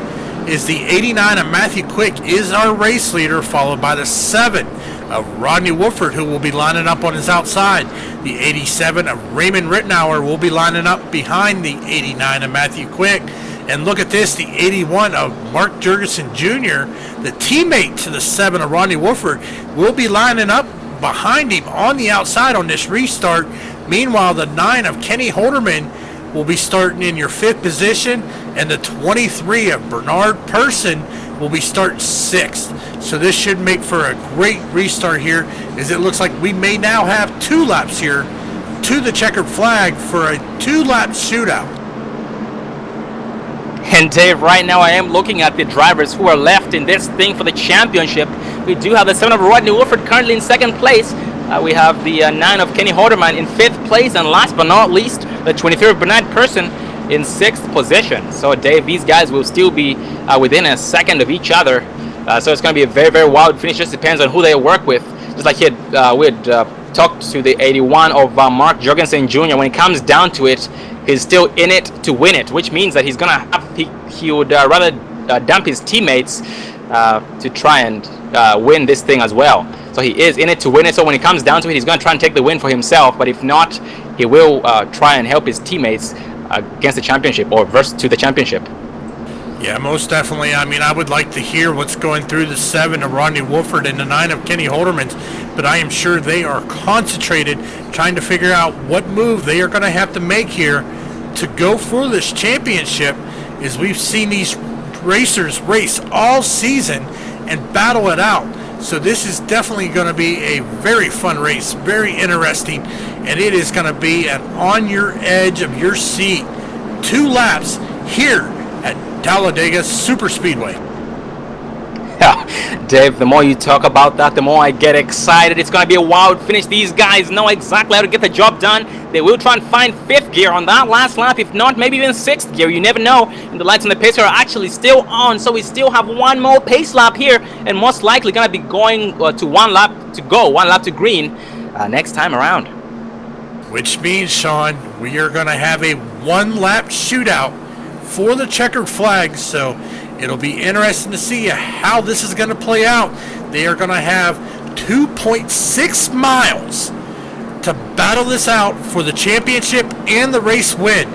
Speaker 7: Is the 89 of Matthew Quick is our race leader, followed by the 7 of Rodney Wolford, who will be lining up on his outside. The 87 of Raymond Rittenauer will be lining up behind the 89 of Matthew Quick. And look at this, the 81 of Mark Jurgensen Jr., the teammate to the 7 of Rodney Wolford, will be lining up behind him on the outside on this restart. Meanwhile, the 9 of Kenny Holderman will be starting in your 5th position, and the 23 of Bernard Person will be starting 6th. So this should make for a great restart here, as it looks like we may now have 2 laps here to the checkered flag for a 2-lap shootout.
Speaker 6: And Dave, right now I am looking at the drivers who are left in this thing for the championship. We do have the 7 of Rodney Wolford currently in 2nd place. We have the 9 of Kenny Holderman in 5th place, and last but not least, the 23 of Bernard Person in 6th position. So Dave, these guys will still be within a second of each other. So it's going to be a very, very wild finish. Just depends on who they work with. Just like we had talked to the 81 of Mark Jorgensen Jr. When it comes down to it, he's still in it to win it, which means that he's going to have, he would rather dump his teammates to try and win this thing as well. So he is in it to win it. So when it comes down to it, he's going to try and take the win for himself. But if not, he will try and help his teammates against the championship or versus to the championship.
Speaker 7: Yeah, most definitely. I mean, I would like to hear what's going through the 7 of Rodney Wolford and the 9 of Kenny Holderman's, but I am sure they are concentrated trying to figure out what move they are going to have to make here to go for this championship, as we've seen these racers race all season and battle it out. So this is definitely going to be a very fun race, very interesting, and it is going to be an on your edge of your seat 2 laps here at Talladega Super Speedway.
Speaker 6: Yeah, Dave, the more you talk about that, the more I get excited. It's going to be a wild finish. These guys know exactly how to get the job done. They will try and find 5th gear on that last lap, if not, maybe even 6th gear. You never know. And the lights on the pacer are actually still on, so we still have 1 more pace lap here, and most likely going to be going to 1 lap to green next time around.
Speaker 7: Which means, Sean, we are going to have a 1-lap shootout for the checkered flag, so it'll be interesting to see how this is going to play out. They are going to have 2.6 miles to battle this out for the championship and the race win.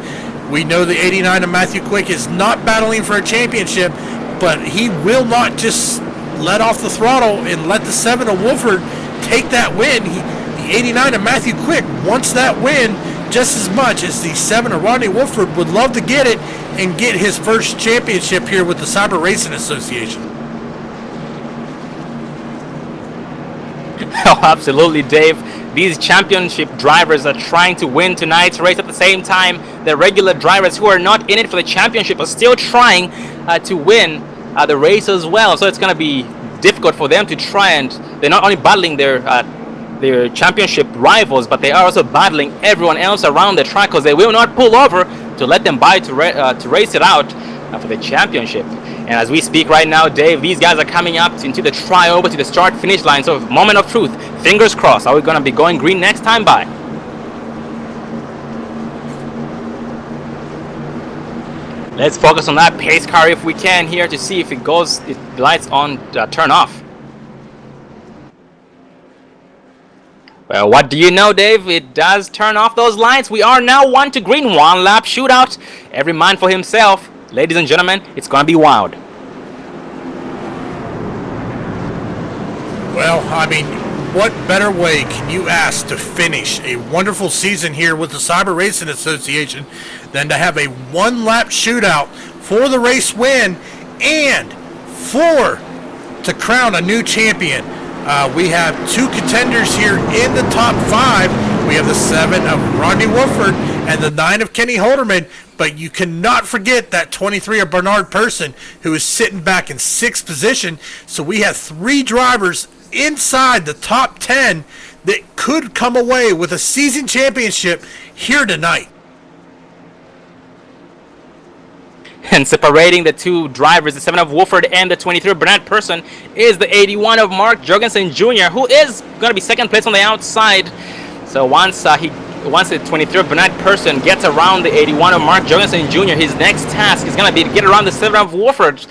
Speaker 7: We know the 89 of Matthew Quick is not battling for a championship, but he will not just let off the throttle and let the 7 of Wolford take that win. The 89 of Matthew Quick wants that win just as much as the 7 of Rodney Wolford would love to get it and get his first championship here with the Cyber Racing Association.
Speaker 6: Oh, absolutely, Dave. These championship drivers are trying to win tonight's race. At the same time, the regular drivers who are not in it for the championship are still trying to win the race as well. So it's going to be difficult for them to try, and they're not only battling their championship rivals, but they are also battling everyone else around the track, because they will not pull over to let them by to race it out for the championship. And as we speak right now, Dave, these guys are coming up into the tryover to the start finish line. So moment of truth, fingers crossed. Are we going to be going green next time by? Let's focus on that pace car if we can here to see if it goes, if the lights on turn off. Well, what do you know, Dave? It does turn off those lights. We are now 1 to green, 1 lap shootout. Every man for himself. Ladies and gentlemen, it's going to be wild.
Speaker 7: Well, I mean, what better way can you ask to finish a wonderful season here with the Cyber Racing Association than to have a 1-lap shootout for the race win and to crown a new champion? We have 2 contenders here in the top 5. We have the 7 of Rodney Wolford and the 9 of Kenny Holderman. But you cannot forget that 23 of Bernard Person, who is sitting back in 6th position. So we have 3 drivers inside the top 10 that could come away with a season championship here tonight.
Speaker 6: And separating the 2 drivers, the 7 of Wolford and the 23 of Bernard Person, is the 81 of Mark Jorgensen Jr., who is going to be 2nd place on the outside. So once the 23 of Bernard Person gets around the 81 of Mark Jorgensen Jr., his next task is going to be to get around the 7 of Wolford.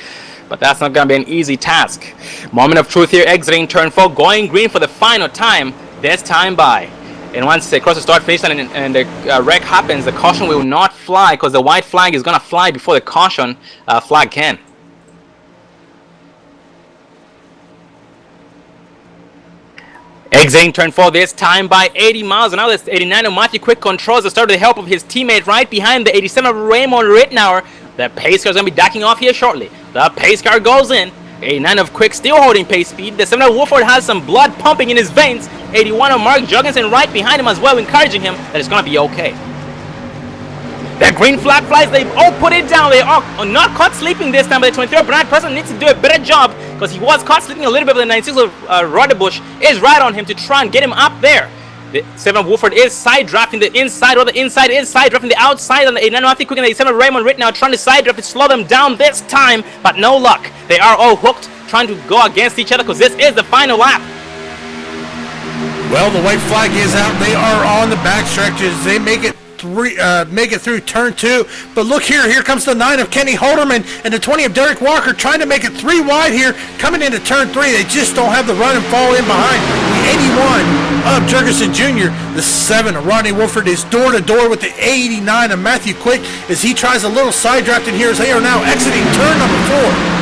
Speaker 6: But that's not going to be an easy task. Moment of truth here, exiting turn 4, going green for the final time. This time by. And once they cross the start finish line and the wreck happens, the caution will not fly because the white flag is going to fly before the caution flag can. Exiting turn 4 this time by 80 miles an hour. This 89 of Matthew Quick controls the start with the help of his teammate right behind the 87 of Raymond Rittenauer. The pace car is going to be backing off here shortly. The pace car goes in. 89 of Quick still holding pace speed. The 7 of Wolford has some blood pumping in his veins. 81 of Mark Jorgensen right behind him as well, encouraging him that it's going to be okay. The green flag flies. They've all put it down. They are not caught sleeping this time, but the 23 Bernard Person needs to do a better job because he was caught sleeping a little bit, but the 96 of Rodebush is right on him to try and get him up there. The 7 of Wolford is side drafting the inside, or the inside is side drafting the outside on the 89 Matthew Quick and the 7 of Raymond Rittenauer trying to side draft to slow them down this time, but no luck. They are all hooked, trying to go against each other because this is the final lap.
Speaker 7: Well, the white flag is out. They are on the back stretches. They make it through turn 2. But look here. Here comes the 9 of Kenny Holderman and the 20 of Derek Walker trying to make it 3 wide here. Coming into turn 3. They just don't have the run and fall in behind. The 81 of Jurgensen Jr. The 7 of Rodney Wolford is door to door with the 89 of Matthew Quick as he tries a little side draft in here as they are now exiting turn number 4.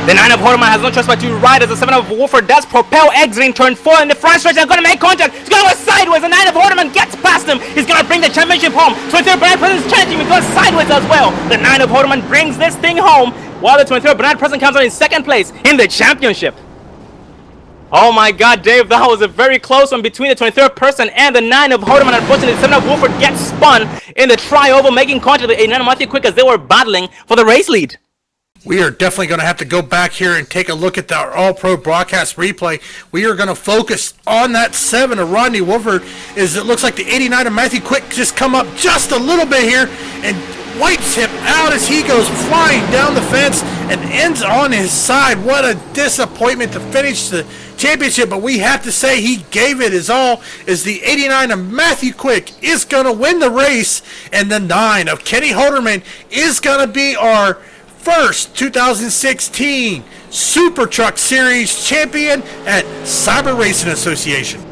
Speaker 6: The 9 of Holderman has no choice but to ride as the 7 of Wolford does propel exiting turn 4 in the front stretch. They're going to make contact. He's going to go sideways. The 9 of Holderman gets past him. He's going to bring the championship home. 23 Bernard Person is challenging him. He goes sideways as well. The 9 of Holderman brings this thing home while the 23 Bernard Person comes out in 2nd place in the championship. Oh my God, Dave, that was a very close one between the 23rd Person and the 9 of Holderman. Unfortunately, the 7 of Wolford gets spun in the tri-oval, making contact with the 89 of Matthew Quick as they were battling for the race lead.
Speaker 7: We are definitely going to have to go back here and take a look at our All-Pro broadcast replay. We are going to focus on that 7 of Rodney Wolford as it looks like the 89 of Matthew Quick just come up just a little bit here and wipes him out as he goes flying down the fence and ends on his side. What a disappointment to finish the championship, but we have to say he gave it his all as the 89 of Matthew Quick is going to win the race and the 9 of Kenny Holderman is going to be our first 2016 Super Truck Series champion at Cyber Racing Association.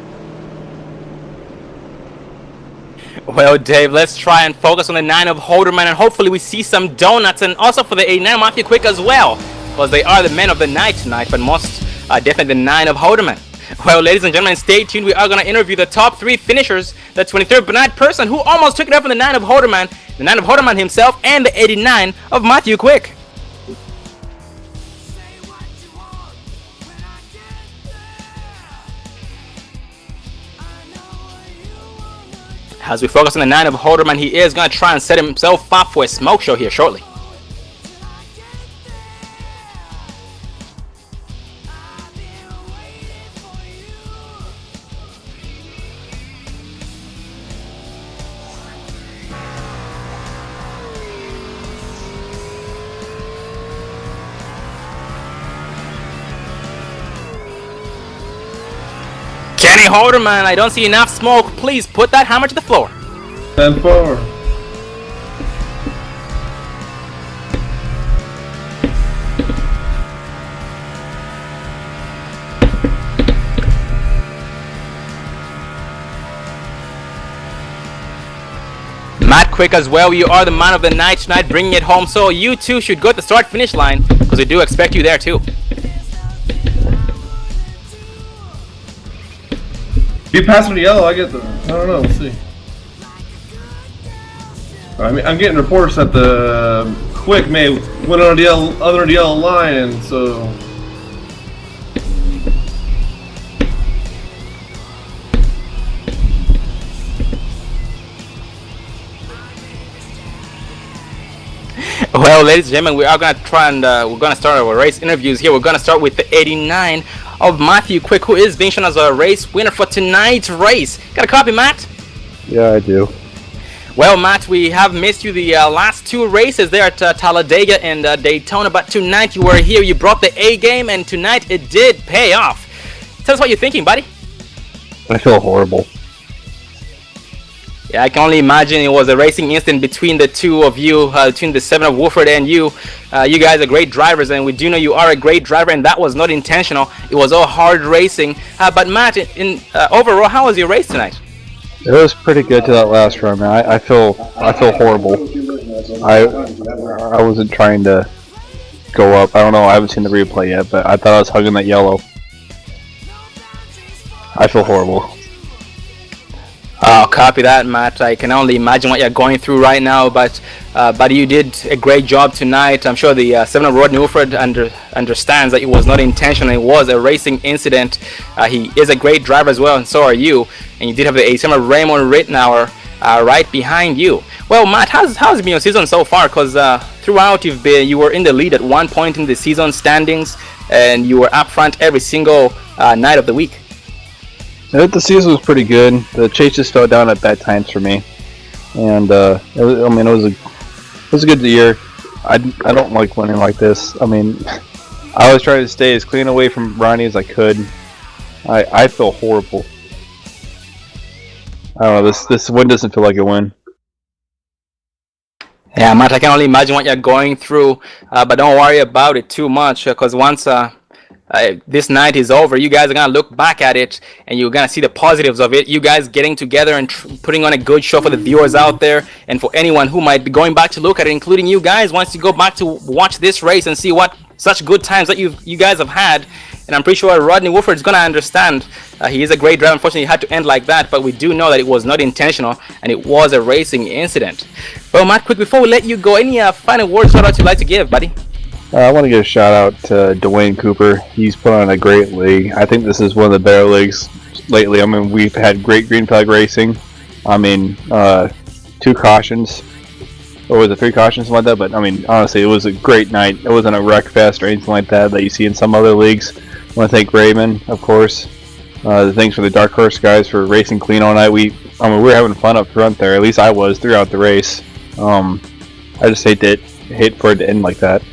Speaker 6: Well, Dave, let's try and focus on the 9 of Holderman, and hopefully we see some donuts, and also for the 89 of Matthew Quick as well, because they are the men of the night tonight, but most definitely the 9 of Holderman. Well, ladies and gentlemen, stay tuned. We are going to interview the top 3 finishers, the 23rd Bernard Person, who almost took it up from the 9 of Holderman, the 9 of Holderman himself, and the 89 of Matthew Quick. As we focus on the 9 of Holderman, he is going to try and set himself up for a smoke show here shortly. Kenny Holderman, I don't see enough smoke. Please put that hammer to the floor.
Speaker 9: 10-4.
Speaker 6: Matt Quick as well, you are the man of the night tonight, bringing it home. So you too should go to the start-finish line because we do expect you there too.
Speaker 9: If you pass on the yellow, I get the. I don't know. We'll see. I mean, I'm getting reports that the Quick may went on the other yellow line, and so.
Speaker 6: Well, ladies and gentlemen, we are going to try and we're going to start our race interviews here. We're going to start with the 89 of Matthew Quick, who is being shown as a race winner for tonight's race. Got a copy, Matt?
Speaker 4: Yeah, I do.
Speaker 6: Well, Matt, we have missed you the last two races there at Talladega and Daytona, but tonight you were here. You brought the A game, and tonight it did pay off. Tell us what you're thinking, buddy.
Speaker 10: I feel horrible.
Speaker 6: Yeah, I can only imagine it was a racing incident between the two of you, between the 7 of Wooford and you. You guys are great drivers, and we do know you are a great driver, and that was not intentional. It was all hard racing. But Matt, in overall, how was your race tonight?
Speaker 10: It was pretty good to that last run, man. I feel horrible. I wasn't trying to go up. I don't know. I haven't seen the replay yet, but I thought I was hugging that yellow. I feel horrible.
Speaker 6: Oh, copy that, Matt. I can only imagine what you're going through right now, but you did a great job tonight. I'm sure the 7 of Rodney Wolford understands that it was not intentional. It was a racing incident. He is a great driver as well, and so are you. And you did have the 7 of Raymond Rittenauer right behind you. Well, Matt, how's been your season so far? Because throughout you were in the lead at one point in the season standings, and you were up front every single night of the week.
Speaker 10: The season was pretty good. The chases fell down at bad times for me, and it was a good year. I don't like winning like this. I mean, I was trying to stay as clean away from Ronnie as I could. I feel horrible. I don't know. This win doesn't feel like a win.
Speaker 6: Yeah, Matt, I can only imagine what you're going through, but don't worry about it too much, because once this night is over, you guys are going to look back at it and you're going to see the positives of it. You guys getting together and putting on a good show for the viewers out there, and for anyone who might be going back to look at it, including you guys, once you go back to watch this race and see what such good times that you guys have had. And I'm pretty sure Rodney Wolford is going to understand. He is a great driver. Unfortunately, it had to end like that, but we do know that it was not intentional and it was a racing incident. Well, Matt, quick, before we let you go, any final words shout out you'd like to give, buddy?
Speaker 10: I want to give a shout out to Dwayne Cooper. He's put on a great league. I think this is one of the better leagues lately. I mean, we've had great green flag racing. I mean, 2 cautions. Or was it 3 cautions, something like that? But, I mean, honestly, it was a great night. It wasn't a wreck fest or anything like that you see in some other leagues. I want to thank Raymond, of course. Thanks for the Dark Horse guys for racing clean all night. We were having fun up front there. At least I was throughout the race. I just hate for it to end like that.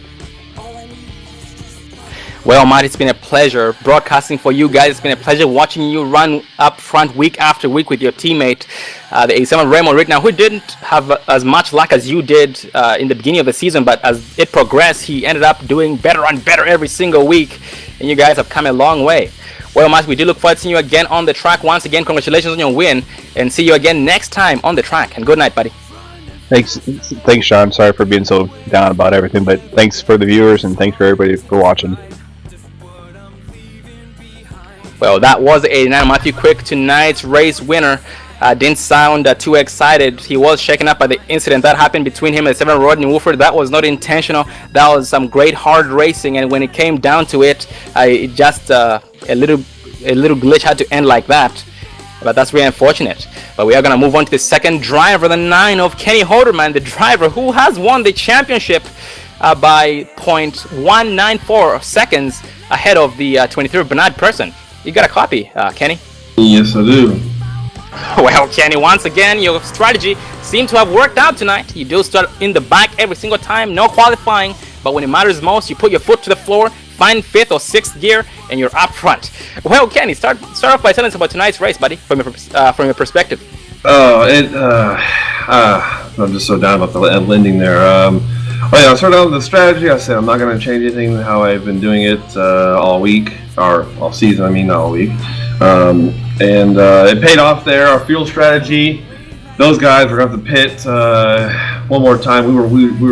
Speaker 6: Well, Matt, it's been a pleasure broadcasting for you guys. It's been a pleasure watching you run up front week after week with your teammate, the 87 Raymond Rittenauer, who didn't have as much luck as you did in the beginning of the season, but as it progressed, he ended up doing better and better every single week, and you guys have come a long way. Well, Matt, we do look forward to seeing you again on the track. Once again, congratulations on your win, and see you again next time on the track. And good night, buddy.
Speaker 10: Thanks, Sean. Sorry for being so down about everything, but thanks for the viewers and thanks for everybody for watching.
Speaker 6: Well, that was the 89 Matthew Quick, tonight's race winner. Didn't sound too excited. He was shaken up by the incident that happened between him and 7 Rodney Wolford. That was not intentional. That was some great hard racing, and when it came down to it, it just a little glitch had to end like that. But that's really unfortunate. But we are going to move on to the second driver, the 9 of Kenny Holderman, the driver who has won the championship by 0.194 seconds ahead of the 23 Bernard Person. You got a copy, Kenny?
Speaker 9: Yes, I do.
Speaker 6: Well, Kenny, once again, your strategy seemed to have worked out tonight. You do start in the back every single time, no qualifying, but when it matters most, you put your foot to the floor, find 5th or 6th gear, and you're up front. Well, Kenny, start off by telling us about tonight's race, buddy, from your perspective.
Speaker 9: I'm just so down about the ending there. I started out with the strategy. I said I'm not going to change anything how I've been doing it all week, or all season, not all week. And it paid off there. Our fuel strategy those guys were going to pit one more time. We were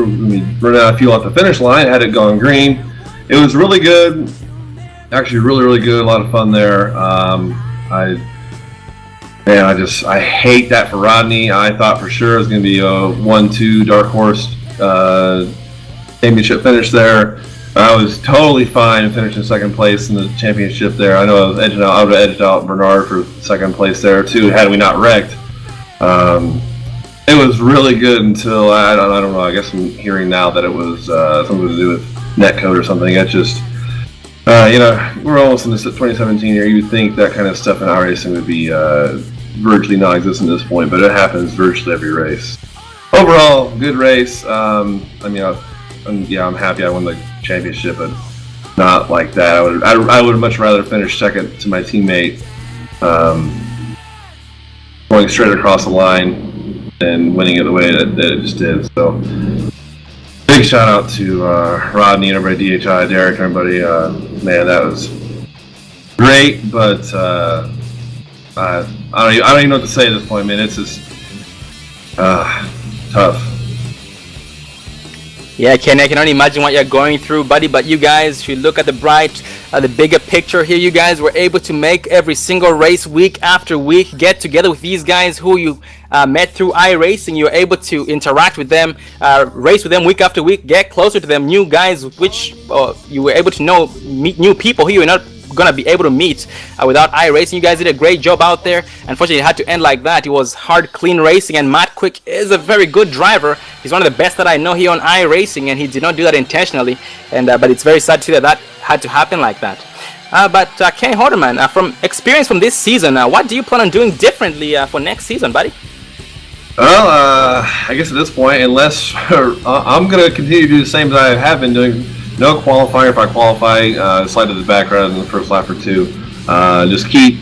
Speaker 9: running out of fuel at the finish line. Had it gone green. It was really good. Actually, really, really good. A lot of fun there. I hate that for Rodney. I thought for sure it was going to be a 1-2 dark horse championship finish there. I was totally fine finishing second place in the championship there. I know I would have edged out Bernard for second place there too, had we not wrecked. It was really good until I don't know. I guess I'm hearing now that it was something to do with netcode or something. It's just we're almost in this 2017 year. You would think that kind of stuff in iRacing would be virtually non-existent at this point, but it happens virtually every race. Overall, good race. I'm happy I won the championship, but not like that. I would much rather finish second to my teammate, going straight across the line than winning it the way that it just did. So, big shout out to Rodney and everybody, DHI, Derek, and everybody. Man, that was great, but I don't even know what to say at this point, man. It's just tough.
Speaker 6: Yeah, Kenny, I can only imagine what you're going through, buddy. But you guys should look at the bigger picture here. You guys were able to make every single race week after week, get together with these guys who you met through iRacing. You were able to interact with them, race with them week after week, get closer to them, new guys, which you were able to meet new people who you're not gonna be able to meet without iRacing. You guys did a great job out there. Unfortunately, it had to end like that. It was hard, clean racing, and Matt Quick is a very good driver. He's one of the best that I know here on iRacing, and he did not do that intentionally. And but it's very sad to see that had to happen like that. But Kenny Halderman, from experience from this season, what do you plan on doing differently for next season, buddy?
Speaker 9: Well, I guess at this point, unless I'm going to continue to do the same that I have been doing. No qualifier. If I qualify, slide to the back rather than the first lap or two. Just keep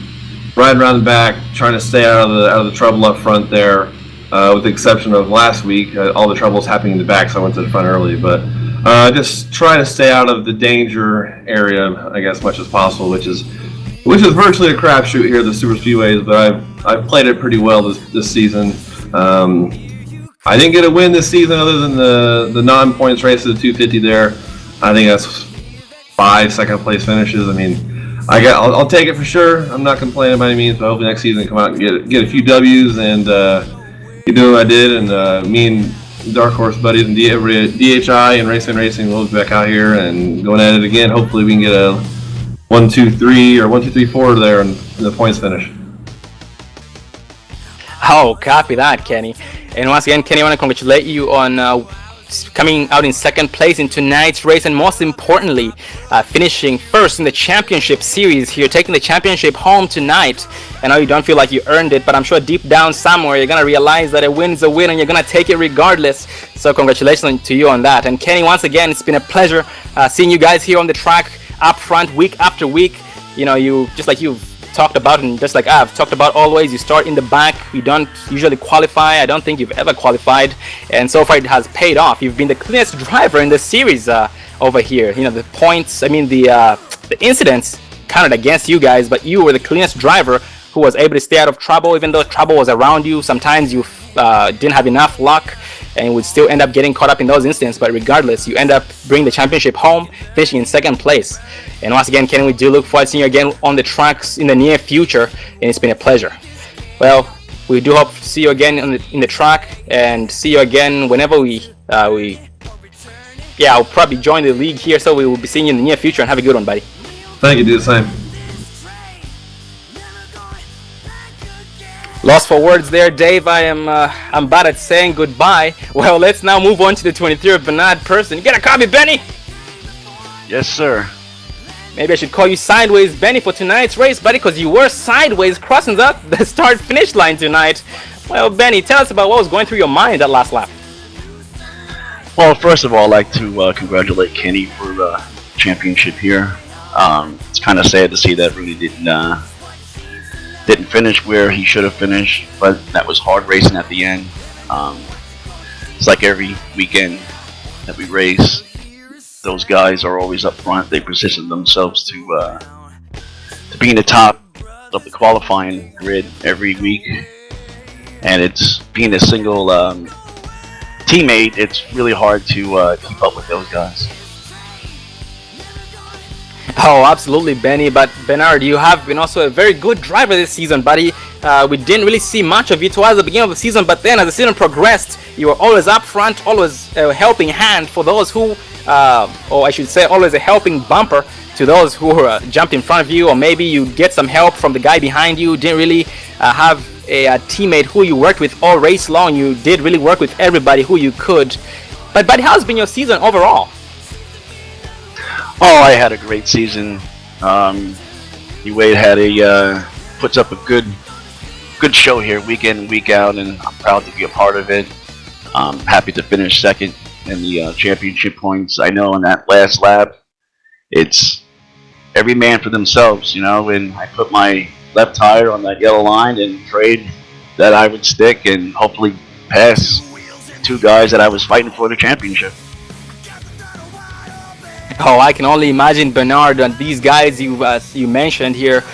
Speaker 9: riding around the back, trying to stay out of the trouble up front there. With the exception of last week, all the trouble was happening in the back, so I went to the front early. But just trying to stay out of the danger area, I guess, much as possible, which is virtually a crapshoot here at the super speedways. But I've played it pretty well this season. I didn't get a win this season other than the non-points race of the 250 there. I think that's 5 second place finishes. I mean, I'll take it for sure. I'm not complaining by any means, but hopefully next season come out and get a few W's and keep doing what I did. And me and Dark Horse buddies and DHI and Racing will be back out here and going at it again. Hopefully we can get a 1-2-3 or 1-2-3-4 there in the points finish.
Speaker 6: Oh, copy that, Kenny. And once again, Kenny, I want to congratulate you on coming out in second place in tonight's race, and most importantly, finishing first in the championship series here, taking the championship home tonight. I know you don't feel like you earned it, but I'm sure deep down somewhere you're gonna realize that a win's a win and you're gonna take it regardless. So congratulations to you on that. And Kenny, once again, it's been a pleasure seeing you guys here on the track up front week after week. You know, you've talked about, and just like I've talked about always, you start in the back. You don't usually qualify. I don't think you've ever qualified, and so far it has paid off. You've been the cleanest driver in the series over here. You know, the points, the incidents counted against you guys, but you were the cleanest driver who was able to stay out of trouble, even though trouble was around you. Sometimes you didn't have enough luck and would still end up getting caught up in those incidents, but regardless, you end up bringing the championship home, finishing in second place. And once again, Kenny, we do look forward to seeing you again on the tracks in the near future, and it's been a pleasure. Well, we do hope to see you again in the track, and see you again whenever I'll probably join the league here, so we will be seeing you in the near future, and have a good one, buddy.
Speaker 9: Thank you, do the same.
Speaker 6: Lost for words there, Dave. I'm bad at saying goodbye. Well, let's now move on to the 23 of Bernard Person. You get a copy, Benny?
Speaker 11: Yes, sir.
Speaker 6: Maybe I should call you Sideways Benny for tonight's race, buddy, because you were sideways crossing up the start-finish line tonight. Well, Benny, tell us about what was going through your mind that last lap.
Speaker 11: Well, first of all, I'd like to congratulate Kenny for the championship here. It's kind of sad to see that really didn't finish where he should have finished, but that was hard racing at the end. It's like every weekend that we race, those guys are always up front. They position themselves to be in the top of the qualifying grid every week. and it's being a single teammate. It's really hard to keep up with those guys.
Speaker 6: Oh, absolutely, Benny. But Bernard, you have been also a very good driver this season, buddy. We didn't really see much of you towards the beginning of the season, but then as the season progressed, you were always up front, always a helping hand for those who, or I should say, always a helping bumper to those who jumped in front of you, or maybe you get some help from the guy behind you. Didn't really have a teammate who you worked with all race long. You did really work with everybody who you could. But buddy, how's been your season overall?
Speaker 11: Oh, I had a great season. Wade had puts up a good show here week in and week out, and I'm proud to be a part of it. I'm happy to finish second in the championship points. I know in that last lap, it's every man for themselves, and I put my left tire on that yellow line and prayed that I would stick and hopefully pass two guys that I was fighting for the championship.
Speaker 6: Oh, I can only imagine, Bernard, and these guys you mentioned here,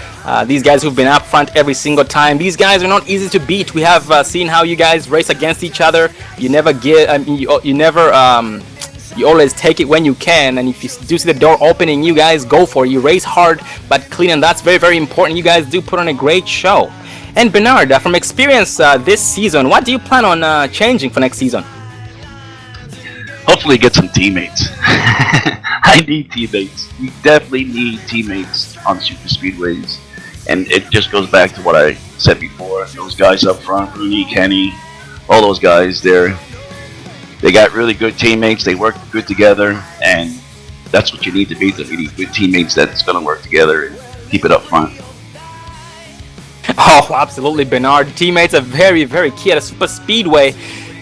Speaker 6: these guys who've been up front every single time. These guys are not easy to beat. We have seen how you guys race against each other. You never you always take it when you can, and if you do see the door opening, you guys go for it. You race hard but clean, and that's very, very important. You guys do put on a great show. And Bernard, from experience this season, what do you plan on changing for next season?
Speaker 11: Hopefully get some teammates. I need teammates. We definitely need teammates on super speedways. And it just goes back to what I said before. Those guys up front, Rooney, Kenny, all those guys, they got really good teammates. They work good together, and that's what you need to beat them. You need good teammates that's going to work together and keep it up front.
Speaker 6: Oh, absolutely, Bernard. Teammates are very, very key at a super speedway.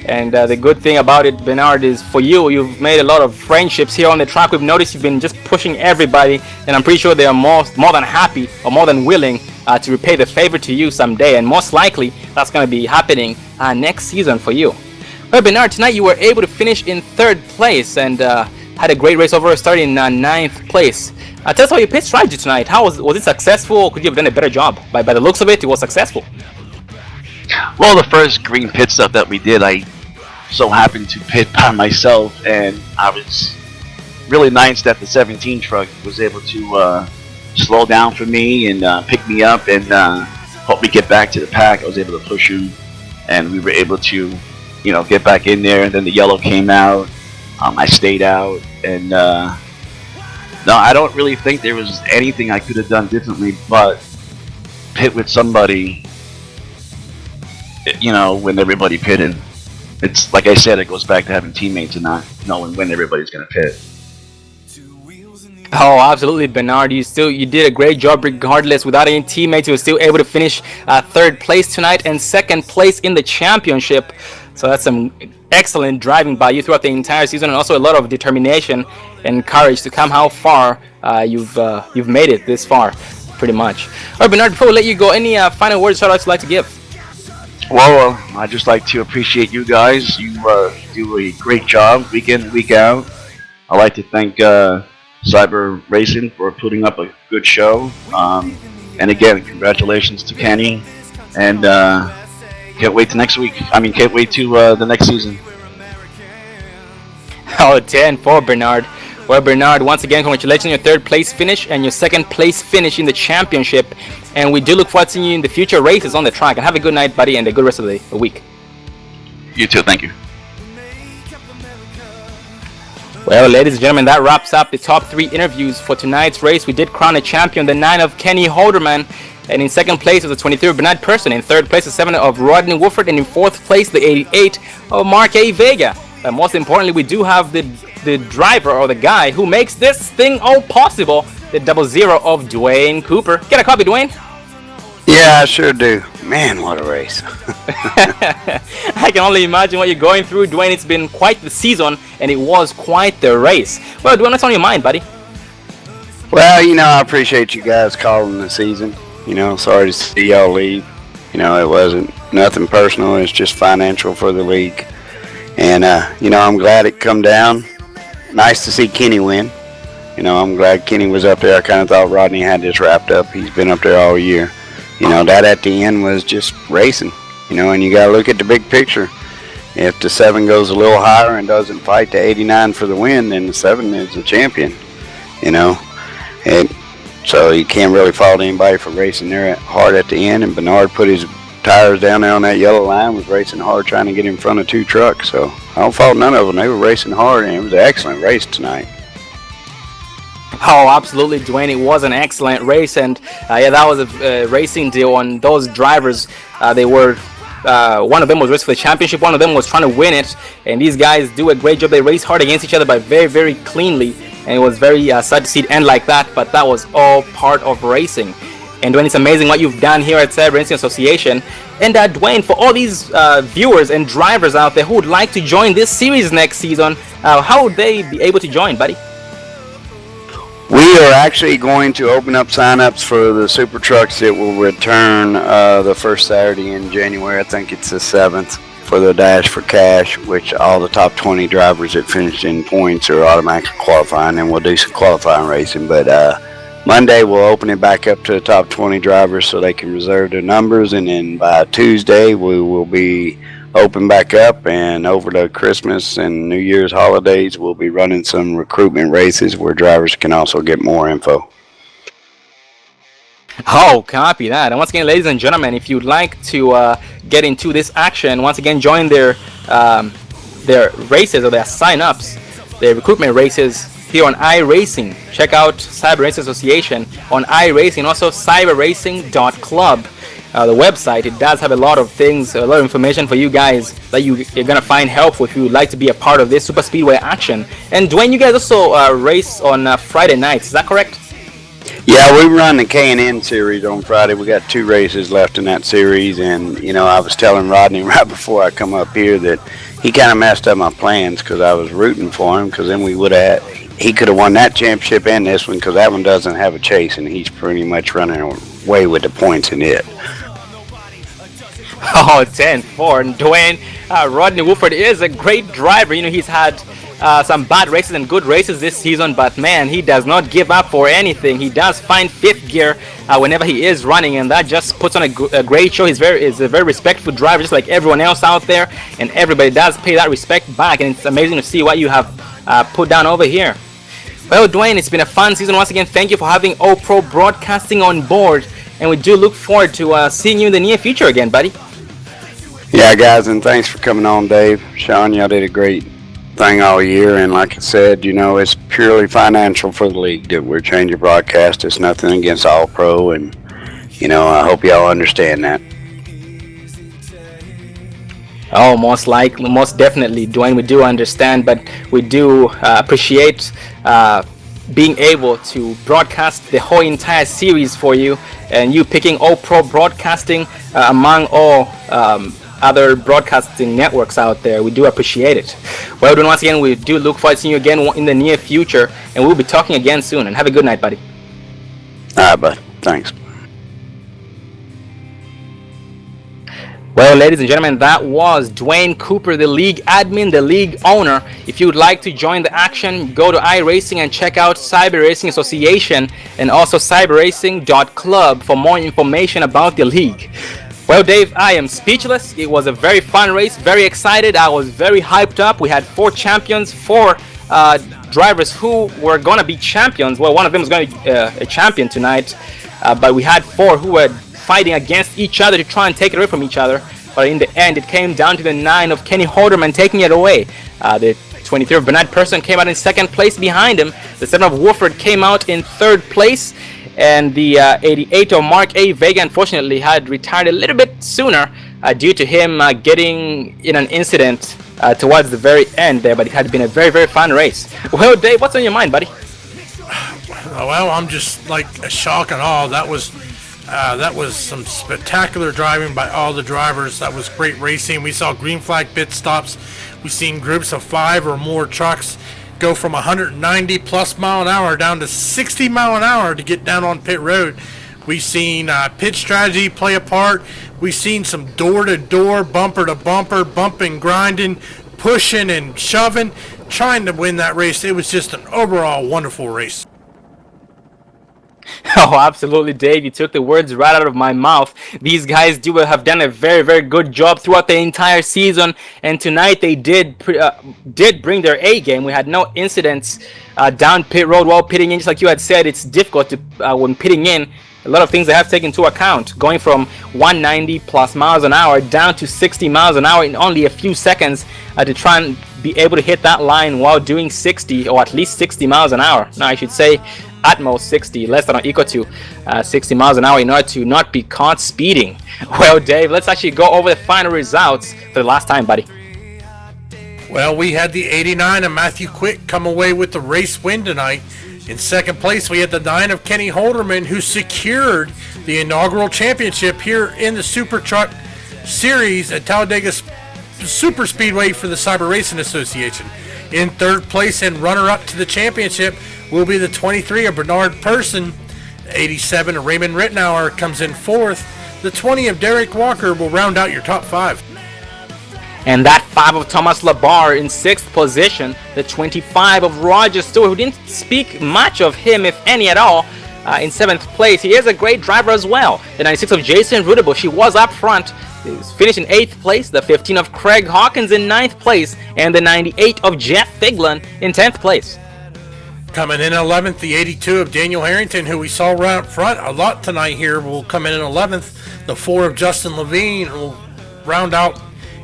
Speaker 6: And the good thing about it, Bernard, is for you've made a lot of friendships here on the track. We've noticed you've been just pushing everybody, and I'm pretty sure they are more than happy or more than willing to repay the favor to you someday. And most likely, that's going to be happening next season for you. Well, Bernard, tonight you were able to finish in 3rd place and had a great race overall, starting in 9th place. Tell us how your pit strategy tonight. How was it successful? Could you have done a better job? By the looks of it, it was successful.
Speaker 11: Well, the first green pit stop that we did, I so happened to pit by myself, and I was really nice that the 17 truck was able to slow down for me and pick me up and help me get back to the pack. I was able to push him, and we were able to, get back in there. And then the yellow came out. I stayed out, and no, I don't really think there was anything I could have done differently, but pit with somebody. When everybody pitted, it's like I said, it goes back to having teammates and not knowing when everybody's gonna pit.
Speaker 6: Oh, absolutely, Bernard. You did a great job regardless. Without any teammates, you were still able to finish 3rd place tonight and 2nd place in the championship. So that's some excellent driving by you throughout the entire season, and also a lot of determination and courage to come how far you've made it this far, pretty much. All right, Bernard. Before we let you go, any final words, shout-outs you'd like to give?
Speaker 11: Well, I'd just like to appreciate you guys. You do a great job week in and week out. I'd like to thank Cyber Racing for putting up a good show. And again, congratulations to Kenny. And can't wait to next week. Can't wait to the next season.
Speaker 6: Oh, 10-4, Bernard. Well, Bernard, once again, congratulations on your 3rd place finish and your 2nd place finish in the championship. And we do look forward to seeing you in the future races on the track. And have a good night, buddy, and a good rest of the week.
Speaker 11: You too, thank you.
Speaker 6: Well, ladies and gentlemen, that wraps up the top 3 interviews for tonight's race. We did crown a champion, the 9 of Kenny Holderman. And in 2nd place was the 23 of Bernard Persson. In 3rd place, the 7 of Rodney Wolford. And in 4th place, the 88 of Mark A. Vega. And most importantly, we do have the driver, or the guy who makes this thing all possible, the 00 of Dwayne Cooper. Get a copy, Dwayne?
Speaker 12: Yeah, I sure do. Man, what a race.
Speaker 6: I can only imagine what you're going through, Dwayne. It's been quite the season, and it was quite the race. Well, Dwayne, what's on your mind, buddy?
Speaker 12: Well, I appreciate you guys calling the season. Sorry to see y'all leave. It wasn't nothing personal. It's just financial for the league. And, I'm glad it come down. Nice to see Kenny win. I'm glad Kenny was up there. I kind of thought Rodney had this wrapped up. He's been up there all year. That at the end was just racing. And you got to look at the big picture. If the 7 goes a little higher and doesn't fight to 89 for the win, then the 7 is the champion. And so you can't really fault anybody for racing there hard at the end. And Bernard put his tires down there on that yellow line, was racing hard trying to get in front of 2 trucks. So I don't fault none of them. They were racing hard, and it was an excellent race tonight.
Speaker 6: Oh, absolutely, Dwayne. It was an excellent race, and that was a racing deal on those drivers. They were one of them was racing for the championship, one of them was trying to win it, and these guys do a great job. They race hard against each other, but very, very cleanly, and it was very sad to see it end like that, but that was all part of racing. And Dwayne, it's amazing what you've done here at Cyber Racing Association. And Dwayne, for all these viewers and drivers out there who would like to join this series next season, how would they be able to join, buddy?
Speaker 12: We are actually going to open up sign-ups for the Super Trucks that will return the first Saturday in January. I think it's the 7th for the Dash for Cash, which all the top 20 drivers that finished in points are automatically qualifying, and we'll do some qualifying racing. But Monday we'll open it back up to the top 20 drivers so they can reserve their numbers, and then by Tuesday we will be open back up, and over the Christmas and New Year's holidays we'll be running some recruitment races where drivers can also get more info.
Speaker 6: Oh, copy that. And once again, ladies and gentlemen, if you'd like to get into this action, once again join their races or their sign-ups, their recruitment races here on iRacing. Check out Cyber Racing Association on iRacing, also cyberracing.club. The website, it does have a lot of things, a lot of information for you guys that you're going to find helpful if you would like to be a part of this super speedway action. And Dwayne, you guys also race on Friday nights, is that correct?
Speaker 12: Yeah, we run the K&N series on Friday. We got 2 races left in that series, and I was telling Rodney right before I come up here that he kind of messed up my plans because I was rooting for him, because then he could have won that championship and this one, because that one doesn't have a chase, and he's pretty much running away with the points in it.
Speaker 6: Oh, 10-4. And Dwayne, Rodney Wolford is a great driver. He's had some bad races and good races this season, but man, he does not give up for anything. He does find 5th gear whenever he is running, and that just puts on a great show. He's a very respectful driver, just like everyone else out there, and everybody does pay that respect back, and it's amazing to see what you have put down over here. Well, Dwayne, it's been a fun season. Once again, thank you for having All Pro Broadcasting on board, and we do look forward to seeing you in the near future again, buddy.
Speaker 12: Yeah, guys, and thanks for coming on, Dave. Sean, y'all did a great thing all year, and like I said, it's purely financial for the league that we're changing broadcast. It's nothing against All Pro, and I hope y'all understand that.
Speaker 6: Oh, most definitely, Dwayne, we do understand, but we do appreciate being able to broadcast the whole entire series for you, and you picking All Pro Broadcasting among all other broadcasting networks out there. We do appreciate it. Well, then once again, we do look forward to seeing you again in the near future, and we'll be talking again soon. And have a good night, buddy.
Speaker 12: All right, bud. Thanks.
Speaker 6: Well, ladies and gentlemen, that was Dwayne Cooper, the league admin, the league owner. If you would like to join the action, go to iRacing and check out Cyber Racing Association and also cyberracing.club for more information about the league. Well, Dave, I am speechless. It was a very fun race, very excited. I was very hyped up. We had 4 champions, 4 drivers who were going to be champions. Well, one of them was going to be a champion tonight, but we had 4 who were fighting against each other to try and take it away from each other. But in the end, it came down to the 9 of Kenny Holderman taking it away. The 23 of Bernard Persson came out in 2nd place behind him. The 7 of Wolford came out in 3rd place. And the 88 of Mark A. Vega unfortunately had retired a little bit sooner due to him getting in an incident towards the very end there, but it had been a very, very fun race. Well, Dave, what's on your mind, buddy?
Speaker 7: Well, I'm just like a shock and awe. That was some spectacular driving by all the drivers. That was great racing. We saw green flag pit stops. We seen groups of 5 or more trucks go from 190 plus mile an hour down to 60 mile an hour to get down on pit road. We've seen pit strategy play a part. We've seen some door-to-door, bumper-to-bumper, bumping, grinding, pushing and shoving, trying to win that race. It was just an overall wonderful race.
Speaker 6: Oh, absolutely, Dave. You took the words right out of my mouth. These guys have done a very, very good job throughout the entire season, and tonight they did bring their A game. We had no incidents down pit road while pitting in. Just like you had said, it's difficult to when pitting in. A lot of things they have taken into account, going from 190 plus miles an hour down to 60 miles an hour in only a few seconds to try and be able to hit that line while doing 60 or at least 60 miles an hour. Now, I should say at most 60, less than or equal to 60 miles an hour in order to not be caught speeding. Well, Dave, let's actually go over the final results for the last time, buddy.
Speaker 7: Well, we had the 89 of Matthew Quick come away with the race win tonight. In second place, we had the 9 of Kenny Holderman, who secured the inaugural championship here in the Super Truck Series at Talladega Super Speedway for the Cyber Racing Association. In third place and runner-up to the championship will be the 23 of Bernard Person. The 87 of Raymond Rittenauer comes in fourth. The 20 of Derek Walker will round out your top 5.
Speaker 6: And that 5 of Thomas Labar in 6th position. The 25 of Roger Stewart, who didn't speak much of him, if any at all, in 7th place. He is a great driver as well. The 96 of Jason Rudebush, he was up front. He's finished in 8th place. The 15 of Craig Hawkins in 9th place. And the 98 of Jeff Figlin in 10th place.
Speaker 7: Coming in 11th, the 82 of Daniel Harrington, who we saw right up front a lot tonight here, will come in 11th. The 4 of Justin Levine will round out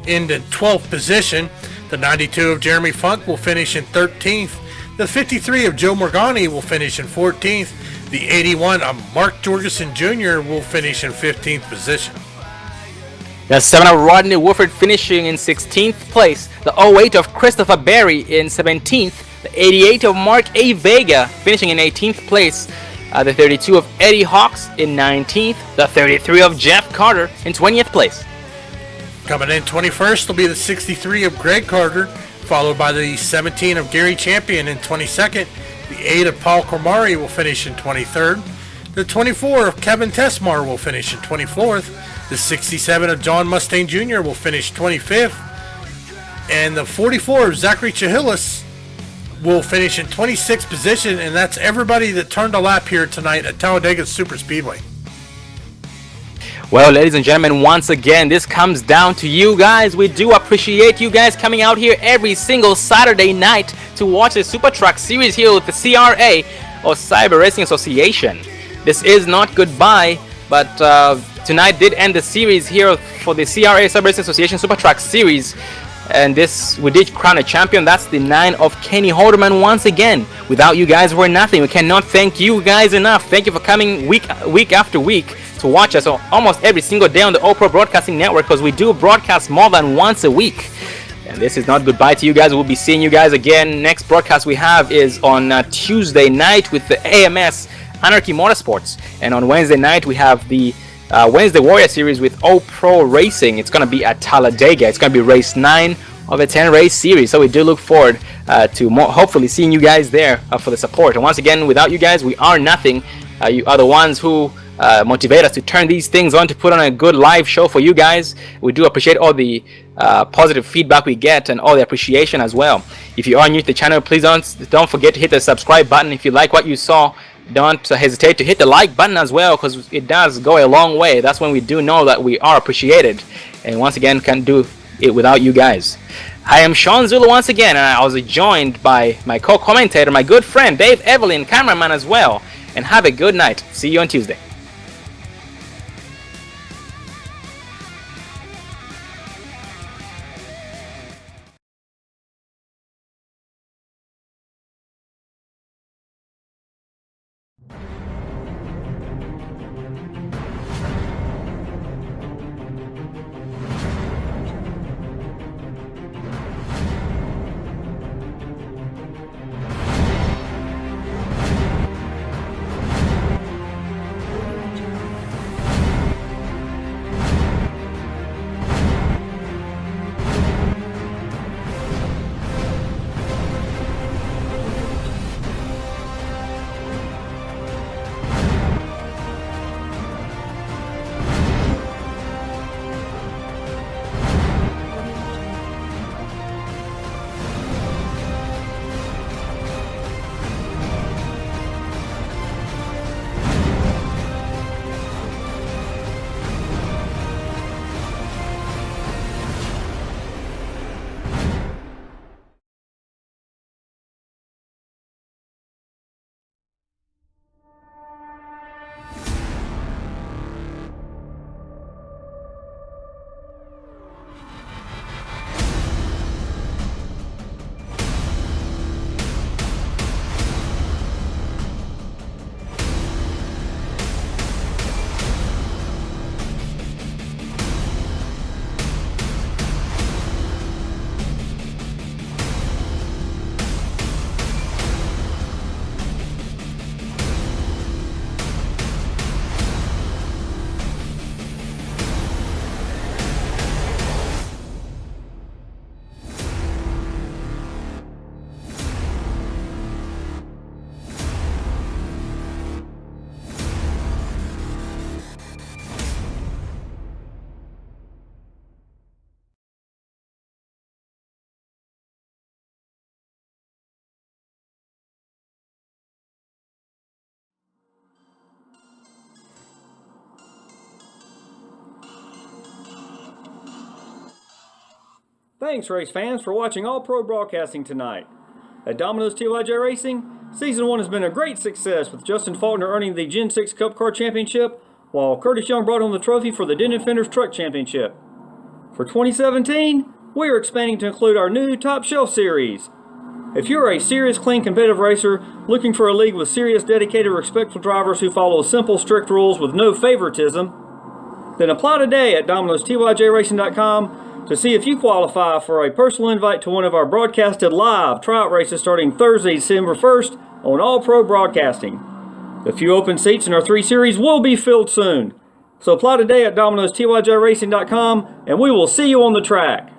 Speaker 7: into 12th position. The 92 of Jeremy Funk will finish in 13th. The 53 of Joe Morgani will finish in 14th. The 81 of Mark Jorgensen Jr. will finish in 15th position.
Speaker 6: The 7 of Rodney Wolford finishing in 16th place. The 08 of Christopher Berry in 17th. The 88 of Mark A. Vega finishing in 18th place. The 32 of Eddie Hawks in 19th. The 33 of Jeff Carter in 20th place.
Speaker 7: Coming in 21st will be the 63 of Greg Carter, followed by the 17 of Gary Champion in 22nd. The 8 of Paul Cormari will finish in 23rd. The 24 of Kevin Tesmar will finish in 24th. The 67 of John Mustaine Jr. will finish 25th. And the 44 of Zachary Chihillis will finish in 26th position. And that's everybody that turned a lap here tonight at Talladega Super Speedway.
Speaker 6: Well, ladies and gentlemen, once again, this comes down to you guys. We do appreciate you guys coming out here every single Saturday night to watch the Super Truck Series here with the CRA, or Cyber Racing Association. This is not goodbye, but tonight did end the series here for the CRA Cyber Racing Association Super Truck Series. And this, we did crown a champion. That's the 9 of Kenny Holderman once again. Without you guys, we're nothing. We cannot thank you guys enough. Thank you for coming week after week to watch us almost every single day on the Pro Broadcasting Network, because we do broadcast more than once a week. And this is not goodbye to you guys. We'll be seeing you guys again. Next broadcast we have is on Tuesday night with the AMS Anarchy Motorsports. And on Wednesday night we have the Wednesday Warrior Series with Pro Racing. It's going to be at Talladega. It's going to be race 9 of a 10 race series. So we do look forward to hopefully seeing you guys there for the support. And once again, without you guys, we are nothing. You are the ones who motivate us to turn these things on, to put on a good live show for you guys. We do appreciate all the positive feedback we get and all the appreciation as well. If you are new to the channel, please don't forget to hit the subscribe button. If you like what you saw, don't hesitate to hit the like button as well, because it does go a long way. That's when we do know that we are appreciated, and once again can't do it without you guys. I am Sean Zulu once again, and I was joined by my co-commentator, my good friend Dave Evelyn, cameraman as well. And have a good night. See you on Tuesday.
Speaker 8: Thanks, race fans, for watching All Pro Broadcasting tonight. At Domino's TYJ Racing, Season 1 has been a great success, with Justin Faulkner earning the Gen 6 Cup Car Championship, while Curtis Young brought home the trophy for the Denton Fenders Truck Championship. For 2017, we are expanding to include our new Top Shelf Series. If you're a serious, clean, competitive racer looking for a league with serious, dedicated, respectful drivers who follow simple, strict rules with no favoritism, then apply today at Domino'sTYJRacing.com to see if you qualify for a personal invite to one of our broadcasted live tryout races starting Thursday, December 1st on All Pro Broadcasting. The few open seats in our 3 series will be filled soon. So apply today at Domino'sTYJRacing.com and we will see you on the track.